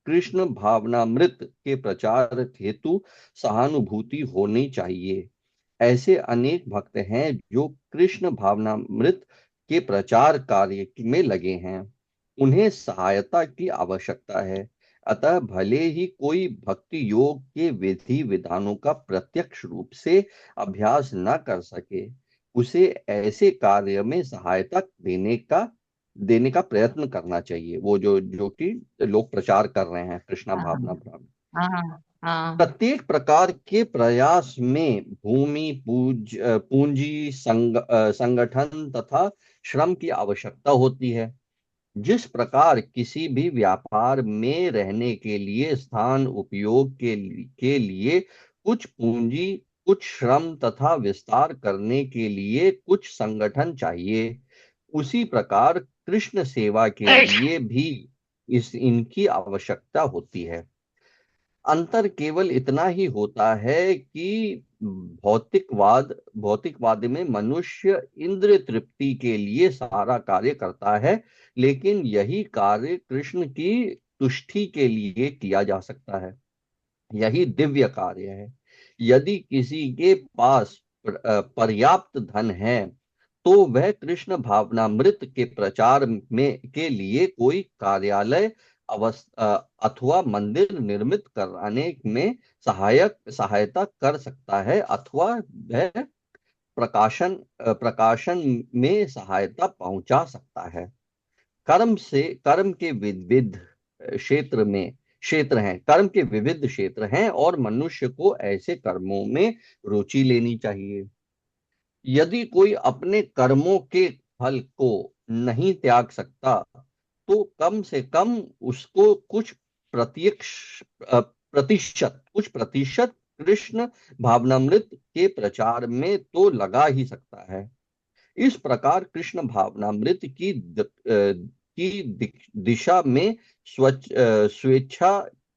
कृष्ण भावनामृत के प्रचार हेतु सहानुभूति होनी चाहिए। ऐसे अनेक भक्त हैं जो कृष्ण भावनामृत के प्रचार कार्य में लगे हैं, उन्हें सहायता की आवश्यकता है। अतः भले ही कोई भक्ति योग के विधि विधानों का प्रत्यक्ष रूप से अभ्यास न कर सके, उसे ऐसे कार्य में सहायता देने का प्रयत्न करना चाहिए। वो जो जो कि लोग प्रचार कर रहे हैं कृष्णा भावना भाव। हाँ। हाँ। प्रत्येक प्रकार के प्रयास में भूमि पूंजी संगठन तथा श्रम की आवश्यकता होती है। जिस प्रकार किसी भी व्यापार में रहने के लिए स्थान उपयोग के लिए कुछ पूंजी, कुछ श्रम तथा विस्तार करने के लिए कुछ संगठन चाहिए, उसी प्रकार कृष्ण सेवा के लिए भी इनकी आवश्यकता होती है। अंतर केवल इतना ही होता है कि भौतिकवाद में मनुष्य इंद्रिय तृप्ति के लिए सारा कार्य करता है, लेकिन यही कार्य कृष्ण की तुष्टि के लिए किया जा सकता है। यही दिव्य कार्य है। यदि किसी के पास पर्याप्त धन है तो वह कृष्ण भावनामृत के प्रचार में के लिए कोई कार्यालय अथवा मंदिर निर्मित कराने में सहायता कर सकता है, अथवा वह प्रकाशन में सहायता पहुंचा सकता है। कर्म के विविध क्षेत्र हैं, कर्म के विविध क्षेत्र हैं और मनुष्य को ऐसे कर्मों में रुचि लेनी चाहिए। यदि कोई अपने कर्मों के फल को नहीं त्याग सकता तो कम से कम उसको कुछ प्रतिशत कृष्ण भावनामृत के प्रचार में तो लगा ही सकता है। इस प्रकार कृष्ण भावनामृत की दिशा में स्वेच्छा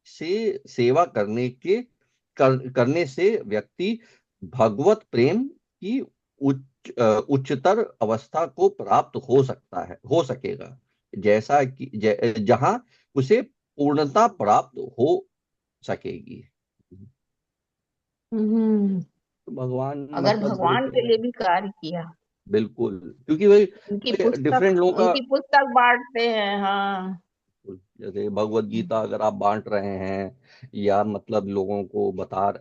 से सेवा करने से व्यक्ति भगवत प्रेम की उच्चतर अवस्था को प्राप्त हो सकेगा, जैसा कि जहां उसे पूर्णता प्राप्त हो सकेगी। हम्म। तो भगवान अगर मतलब वो भगवान के लिए भी कार्य किया, बिल्कुल, क्योंकि भाई डिफरेंट लोगों का, उनकी पुस्तक बांटते हैं। हाँ। जैसे भगवत गीता अगर आप बांट रहे हैं या मतलब लोगों को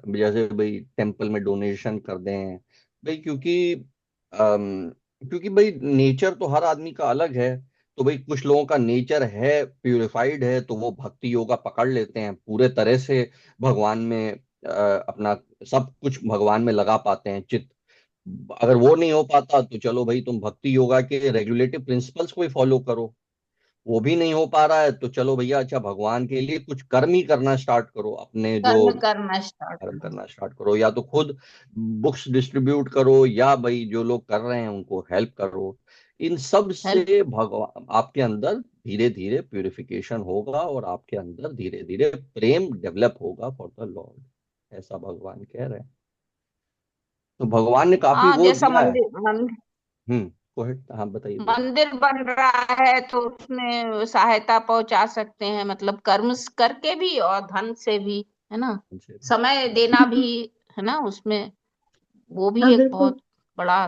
जैसे भाई टेम्पल में डोनेशन कर दें भाई, क्योंकि भाई नेचर तो हर आदमी का अलग है। तो भाई कुछ लोगों का नेचर है प्यूरिफाइड है, तो वो भक्ति योगा पकड़ लेते हैं पूरे तरह से, भगवान में अपना सब कुछ भगवान में लगा पाते हैं चित्त। अगर वो नहीं हो पाता तो चलो भाई तुम भक्ति योगा के रेगुलेटिव प्रिंसिपल्स को ही फॉलो करो। वो भी नहीं हो पा रहा है तो चलो भैया अच्छा भगवान के लिए कुछ कर्म ही करना स्टार्ट करो, अपने जो कर्म करना स्टार्ट कर्म करो। करना स्टार्ट करो, या तो खुद बुक्स डिस्ट्रीब्यूट करो या भाई जो लोग कर रहे हैं उनको हेल्प करो। इन सब हेल्प। से भगवान आपके अंदर धीरे धीरे प्यूरिफिकेशन होगा और आपके अंदर धीरे धीरे प्रेम डेवलप होगा फॉर द लॉर्ड, ऐसा भगवान कह रहे हैं। तो भगवान ने काफी हाँ, वो जैसा दिया है। go ahead, हाँ बताइए बताइए। मंदिर बन रहा है तो उसमें सहायता पहुंचा सकते हैं, मतलब कर्म करके भी और धन से भी, है ना। समय देना भी, है ना उसमें। वो भी हाँ एक बिल्कुल। बहुत बड़ा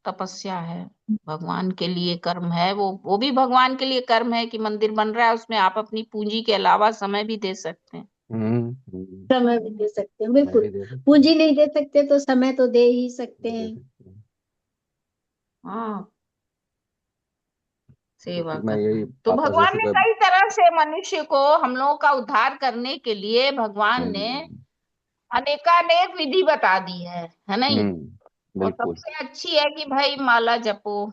तपस्या है। भगवान के लिए कर्म है, वो भी भगवान के लिए कर्म है कि मंदिर बन रहा है, उसमें आप अपनी पूंजी के अलावा समय भी दे सकते हैं। समय भी दे सकते हैं, मैं बिल्कुल। भी दे सकता हूँ। पूंजी नहीं दे सकते तो समय तो दे ही सकते दे हैं। सकता हूँ। हाँ, तो सेवा फिर मैं करना। यही तो पापा से भगवान ने सुबह। कई तरह से मनुष्य को, हम लोगों का उद्धार करने के लिए भगवान ने हम्म। अनेकानेक विधि बता दी है नहीं। और बिल्कुल। सबसे अच्छी है कि भाई माला जपो,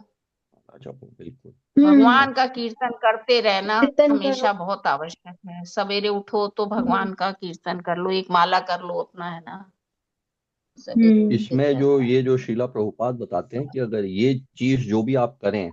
अच्छा बिल्कुल। हम्म। भगवान का कीर्तन करते रहना कीर्तन करो। हमेशा बहुत आवश्यक है। सवेरे उठो तो हम्म। भगवान का कीर्तन कर लो, एक माला कर लो अपना, है ना। सवेरे हम्म। उठते इसमें जो रहना है। ये जो शिला प्रभुपाद बताते हैं कि अगर ये चीज जो भी आप करें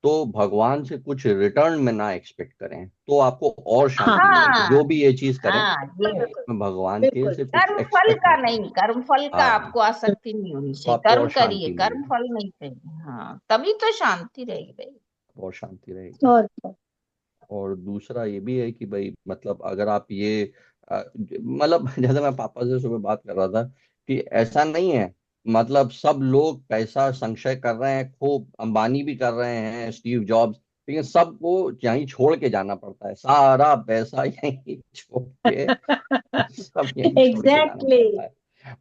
तो भगवान से कुछ रिटर्न में ना एक्सपेक्ट करें तो आपको और हाँ शांति मिलेगी। हाँ। जो भी ये चीज करें हाँ, ये उसमें भगवान के बिल्कुल। से कुछ कर्म फल एक्सपेक्ट का ना करें। नहीं, कर्म फल का हाँ, आपको आसक्ति नहीं होनी तो चाहिए। आपको और कर्म करिए, शांति कर्म मिलेगी, फल नहीं चाहिए। हाँ, तभी तो शांति रहेगी भाई। और शांति रहेगी। और क्या। और दूसरा ये भी है कि भाई मतलब अगर आप ये मतलब जैसे मैं पापा से सुबह बात कर रहा था कि ऐसा नहीं है, मतलब सब लोग पैसा संचय कर रहे हैं, खूब अंबानी भी कर रहे हैं, स्टीव जॉब्स, लेकिन सबको यहीं छोड़ के जाना पड़ता है, सारा पैसा यहीं छोड़ के सब यहीं छोड़ के जाना एग्जैक्टली। पड़ता है।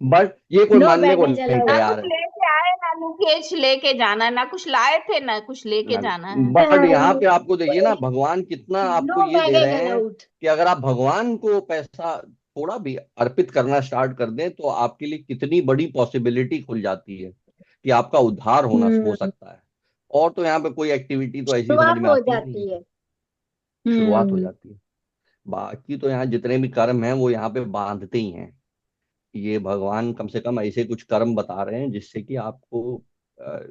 बट ये कोई नो मानने को बैगेज नहीं अलाउड। ना तैयार कुछ है। लेके आए, ना लुगेज लेके जाना है, ना कुछ लाए थे ना कुछ लेके जाना है। बट यहाँ पे आपको देखिए ना भगवान कितना आपको नो ये दे बैगेज रहे हैं अलाउड। कि अगर आप भगवान को पैसा थोड़ा भी अर्पित करना स्टार्ट कर दें तो आपके लिए कितनी बड़ी पॉसिबिलिटी खुल जाती है कि आपका उद्धार हो हम्म। सकता है। और तो यहाँ पे कोई एक्टिविटी तो ऐसी समझ शुरुआत में हो आती ही नहीं जाती है। है। शुरुआत हो हम्म। जाती है। बाकी तो यहाँ जितने भी कर्म हैं वो यहाँ पे बांधते ही हैं। ये भगवान कम से कम ऐसे कुछ कर्म बता रहे हैं जिससे कि आपको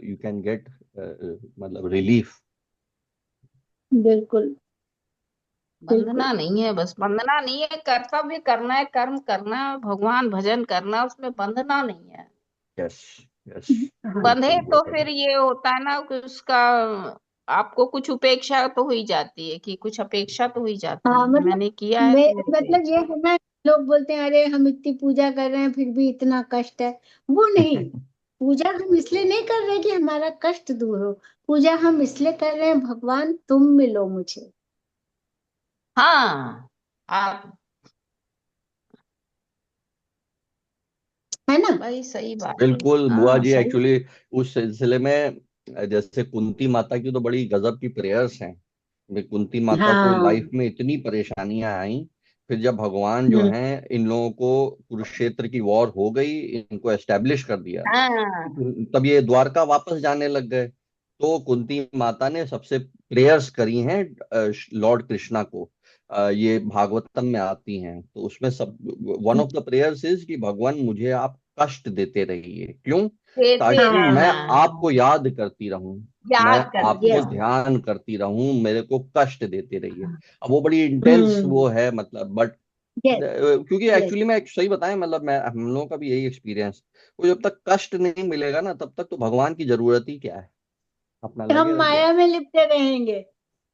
यू कैन गेट मतलब रिलीफ। बिल्कुल। बिल्कुल। बंधना नहीं है, बस बंधना नहीं है, कर्तव्य करना है, कर्म करना है, भगवान भजन करना है, उसमें बंधना नहीं है। यस, यस, हाँ। बंधे बिल्कुल तो वो है। फिर ये होता है ना कि उसका आपको कुछ उपेक्षा तो हुई जाती है, कि कुछ अपेक्षा तो हुई जाती हाँ है, मतलब मैंने किया है मैं तो मेरे को। मतलब ये है ना, लोग बोलते हैं अरे हम इतनी पूजा कर रहे हैं फिर भी इतना कष्ट है। वो नहीं। पूजा हम इसलिए नहीं कर रहे कि हमारा कष्ट दूर हो। पूजा हम इसलिए कर रहे हैं भगवान तुम मिलो मुझे। हाँ। आप है ना। भाई सही बात है। बिल्कुल बुआ हाँ, जी, सही। एक्चुअली उस सिलसिले में जैसे कुंती माता की तो बड़ी गजब की प्रेयर्स हैं। भाई कुंती माता को हाँ। लाइफ में इतनी परेशानियां आई, फिर जब भगवान जो हम्म। हैं इन लोगों को कुरुक्षेत्र की वॉर हो गई, इनको एस्टेब्लिश कर दिया, हाँ। तब ये द्वारका वापस जाने लग गए। तो कुंती माता ने सबसे प्रेयर्स करी हैं लॉर्ड कृष्णा को। ये भागवतम में आती हैं, तो उसमें सब one of the prayers is कि भगवान मुझे आप कष्ट देते रहिए, क्यों? देते ताकि मैं रहना। आपको याद करती रहूं, मैं याद करते आपको यस। रहना। ध्यान करती रहूं, मेरे को कष्ट देते रहिए। अब वो बड़ी इंटेंस हम्म। वो है मतलब, बट यस। क्योंकि यस। एक्चुअली मैं सही बताएं मतलब मैं हम लोगों का भी यही एक्सपीरियंस, वो जब तक कष्ट नहीं मिलेगा ना तब तक तो भगवान की जरूरत ही क्या है, अपना लगे हम रहिए, माया में लिपटे रहेंगे।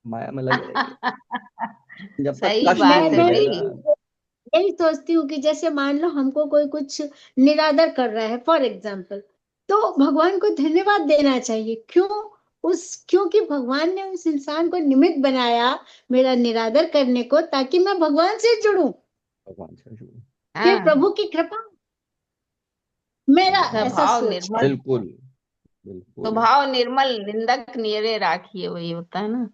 माया में लगे रहिए। जब तक सही कष्ट नहीं बात है मैं मिलेगा। भाई। यही सोचती हूँ कि जैसे मान लो हमको कोई कुछ निरादर कर रहा है फॉर एग्जाम्पल, तो भगवान को धन्यवाद देना चाहिए। क्योंकि भगवान ने उस इंसान को निमित्त बनाया मेरा निरादर करने को, ताकि मैं भगवान से जुड़ूं। भगवान से जुड़ो। ये हाँ, प्रभु की कृपा, मेरा ऐसा स्वभाव सोच है। निर्मल, बिल्कुल बिल्कुल। स्वभाव निर्मल निंदक निरे राखिए, वही होता है ना।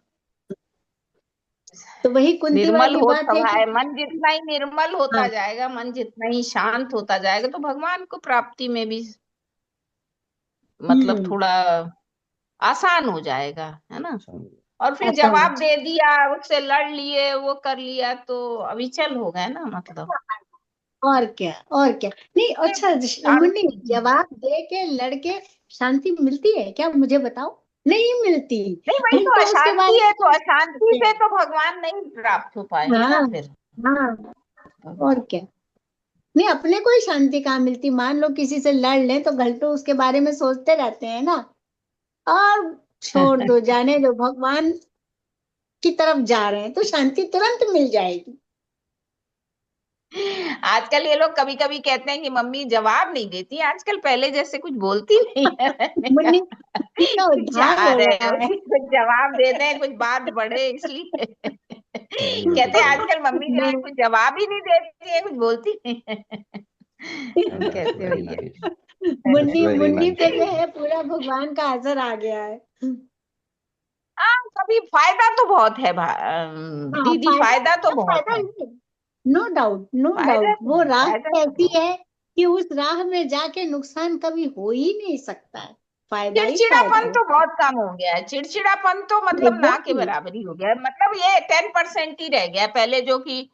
तो वही कुंती निर्मल वाली हो बात है स्वभाव, कि मन जितना ही निर्मल होता हाँ, जाएगा, मन जितना ही शांत होता जाएगा, तो भगवान को प्राप्ति में भी मतलब हम्म, थोड़ा आसान हो जाएगा, है ना। समझ। और फिर आसान हो जवाब दे दिया, उससे लड़ लिए, वो कर लिया, तो अविचल हो गए ना, मतलब। और क्या, और क्या। नहीं अच्छा, मुन्नी, नहीं जवाब दे के लड़के शांति मिलती है क्या, मुझे बताओ। नहीं मिलती। वही हम तो तो उसके अशांति बारे है, में तो सोच अशांति सकते से हैं। तो भगवान नहीं प्राप्त हो पाएंगे ना हाँ, फिर। हाँ, और क्या। नहीं, अपने को ही शांति कहाँ मिलती। मान लो किसी से लड़ लें तो घंटों उसके बारे में सोचते रहते हैं ना। और छोड़ दो, जाने दो, भगवान की तरफ जा रहे हैं तो शांति तुरंत मिल जाएगी। आजकल ये लोग कभी कभी कहते हैं कि मम्मी जवाब नहीं देती आजकल, पहले जैसे कुछ बोलती नहीं है। मैंने मुन्नी, कहा, किसी का उद्धार चाह हो रहे रहा हो है। कि कुछ जवाब दे दें, कुछ बात बढ़े, इसलिए नहीं नहीं कहते हैं बिल्कुल। आजकल मम्मी जो है नहीं, कुछ जवाब ही नहीं देती है, कुछ बोलती नहीं है। हम दैट्स कहते वेरी भैया nice. That's Munni very Munni nice. पे जो है पूरा भगवान का असर आ गया है। हाँ, कभी फायदा तो बहुत है हाँ, दीदी, फायदा फायदा तो मतलब बहुत फायदा है। नहीं, नो डाउट, नो फायदा डाउट। तो वो है, राह फायदा तो ऐसी बहुत। है कि उस राह में जाके नुकसान कभी हो ही नहीं सकता है। फायदा ही फायदा चिड़चिड़ापन तो होता बहुत कम हो गया है, चिड़चिड़ापन तो है। मतलब ना के एग्जैक्टली। बराबर ही हो गया है। मतलब ये 10% ही रह गया है। पहले जो कि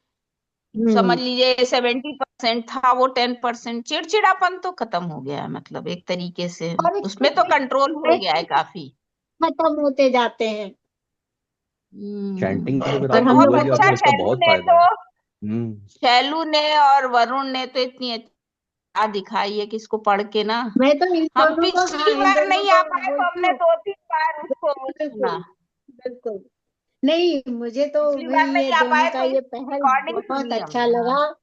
समझ हम्म। लीजिए 70% था, वो 10% चिड़चिड़ापन तो खत्म हो गया है, मतलब एक तरीके से और इसमें उसमें तो कंट्रोल हो गया है काफी। खत्म होते जाते हैं। चैंटिंग से फिर और और आपको हम बहुत लोगों बुआ जी को आपको अच्छा, लगता है तो बहुत फायदा है। हम्म। शैलू ने और वरुण ने तो इतनी अच्छा दिखाई है कि इसको पढ़ के ना, मैं तो इन हम दोनों को, हाँ, पिछली इन बार दोनों नहीं को आ पाए तो बोलती हमने हूँ। 2-3 बार उसको बिल्कुल, सुना। बिल्कुल। नहीं, मुझे तो पिछली भाई बार ये नहीं आ दोनों पाए का तो ये इसकी पहल रिकॉर्डिंग बहुत सुनी अच्छा हमने। हाँ, लगा।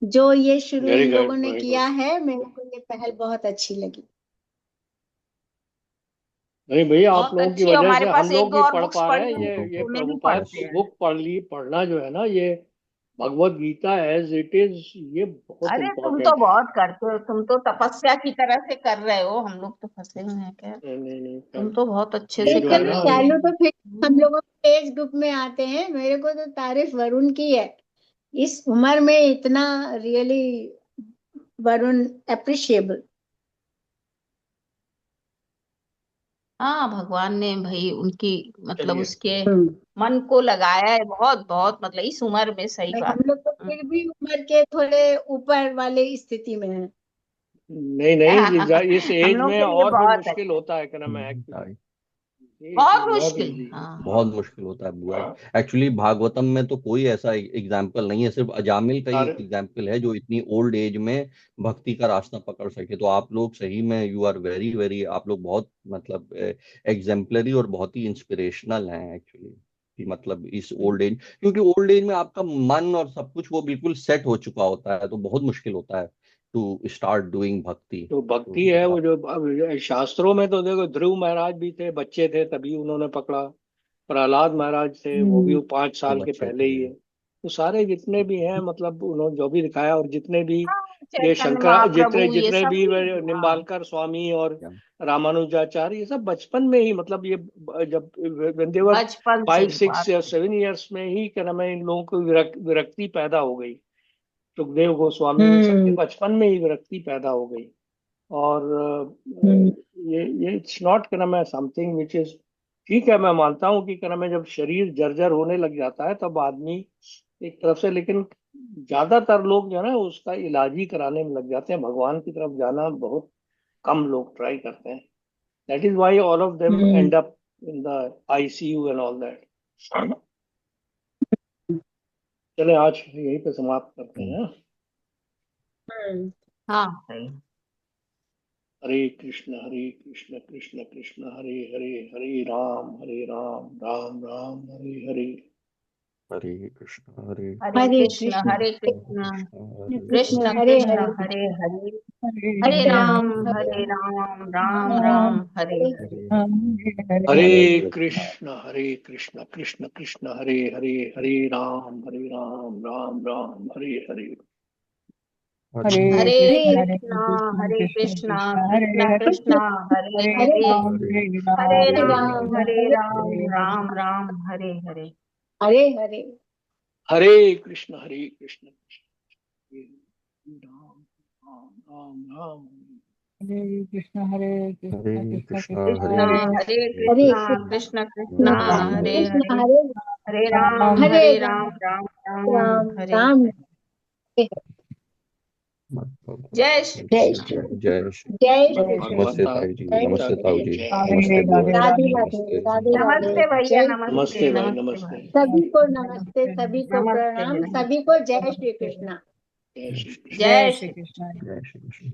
जो ये शुरू वेरी इन लोगों गुड, ने वेरी किया गुड। है, मेरे को ये पहल बहुत अच्छी लगी। नहीं भैया, आप बहुत लोगों की अच्छी है। वजह हमारे से पास हम एक लोग दो भी और पढ़ बुक्स पा रहे पड़ी हैं। हुई ये है, ये उसको नहीं प्रभुपाद पढ़ते की हैं। बुक पढ़ना जो है ना, ये Bhagavad Gita as it is, ये बहुत अरे तुम तो इम्पोर्टेंट है। बहुत करते हो, तुम तो तपस्या की तरह से कर रहे हो, हम लोग तो फंसे हुए हैं। क्या, नहीं नहीं नहीं, तुम तो बहुत अच्छे ये से जो है कर लेकिन ना, रहे हो। चालू तो फिर हम लोगों के एज ग्रुप में आते हैं। मेरे को तो तारीफ वरुण की है, इस उम्र में इतना, रियली वरुण अप्रिशिएबल। हाँ, भगवान ने भाई उनकी मतलब चलिए। उसके मन को लगाया है बहुत बहुत, मतलब इस उम्र में, सही हम बात। लोग तो फिर भी उम्र के थोड़े ऊपर वाले स्थिति में हैं। नहीं नहीं, इस हम एज लोग में के लिए और भी बहुत मुश्किल अच्छा, होता है, क्या नाम है, एक्चुअली राइट। इट बहुत इज नॉट मुश्किल। इजी। हाँ, बहुत मुश्किल होता है बुआ। एक्चुअली भागवतम में तो कोई ऐसा एग्जाम्पल नहीं है, सिर्फ अजामिल का ही सारे एग्जाम्पल है जो इतनी ओल्ड एज में भक्ति का रास्ता पकड़ सके। तो आप लोग सही में यू आर वेरी वेरी, आप लोग बहुत मतलब एग्जाम्पलरी और बहुत ही इंस्पिरेशनल हैं एक्चुअली। कि मतलब इस ओल्ड एज, क्योंकि ओल्ड एज में आपका मन और सब कुछ वो बिल्कुल सेट हो चुका होता है, तो बहुत मुश्किल होता है टू स्टार्ट डूइंग भक्ति। जो तो भक्ति है, वो जो अब शास्त्रों में तो देखो, ध्रुव महाराज भी थे, बच्चे थे तभी उन्होंने पकड़ा। प्रहलाद महाराज थे, वो भी हम्म। 5 साल वो के अच्छे पहले ही थे। है। तो सारे जितने भी हैं, मतलब उन्होंने जो भी दिखाया, और जितने भी हाँ, ये चैतन्य शंकर, जितने महाप्रभु ये जितने भी सभी। हाँ, निम्बालकर स्वामी और रामानुजाचार्य, ये सब बचपन में ही, मतलब ये जब वेंदेवर बचपन से 5 6 7 ईयर्स में ही, क्या नाम है, इन लोगों को विरक्ति पैदा हो गई। सुखदेव गोस्वामी, इन सबके हम्म। बचपन में ही विरक्ति पैदा हो गई। और हम्म। ये इट्स नॉट, क्या नाम है, समथिंग विच इज, ठीक है, मैं मानता हूँ कि, क्या नाम है, जब शरीर जर्जर होने लग जाता है तब आदमी एक तरफ से, लेकिन ज्यादातर लोग जो है ना, उसका इलाज ही कराने में लग जाते हैं। भगवान की तरफ जाना बहुत कम लोग ट्राई करते हैं। That is why all of them hmm. And up in the ICU and all that. चले, आज यहीं पे समाप्त करते हैं। हम्म। हाँ, सही। हरे कृष्ण कृष्ण कृष्ण हरे हरे, हरे राम राम राम हरे हरे। हरे कृष्ण हरे हरे हरे कृष्ण कृष्ण हरे कृष्ण कृष्ण कृष्ण हरे कृष्ण हरे हरे हरे हरे हरे राम हरे राम राम हरे हरे हरे। हरे हरे कृष्ण कृष्ण कृष्ण हरे हरे हरे राम राम राम हरे हरे। हरे हरे कृष्ण हरे कृष्ण कृष्ण हरे कृष्ण हरे कृष्ण हरे हरे हरे हरे हरे राम हरे राम राम हरे हरे। हरे हरे हरे कृष्ण कृष्ण हरे राम राम राम। हरे कृष्ण कृष्ण कृष्ण कृष्ण कृष्ण हरे हरे हरे हरे कृष्ण कृष्ण कृष्ण हरे कृष्ण हरे हरे हरे राम हरे राम राम राम राम राम हरे राम हरे। जय श्री जय कृष्ण। श्री जय श्री जय श्रीमद् श्री भगवत नमस्ते ताई जी, जय गीता नमस्ते ताऊ की जी, जय। राधे नमस्ते बुआ राधे जी, राधे राधे राधे नमस्ते राधे राधे नमस्ते भैया, जय नमस्ते नमस्ते भाई, नमस्ते नमस्ते भाई। सभी को नमस्ते सभी को नमस्ते प्रणाम नमस्ते। सभी को जय श्री कृष्ण। जय श्री कृष्ण। जय जय श्री श्री कृष्ण। जय श्री कृष्ण।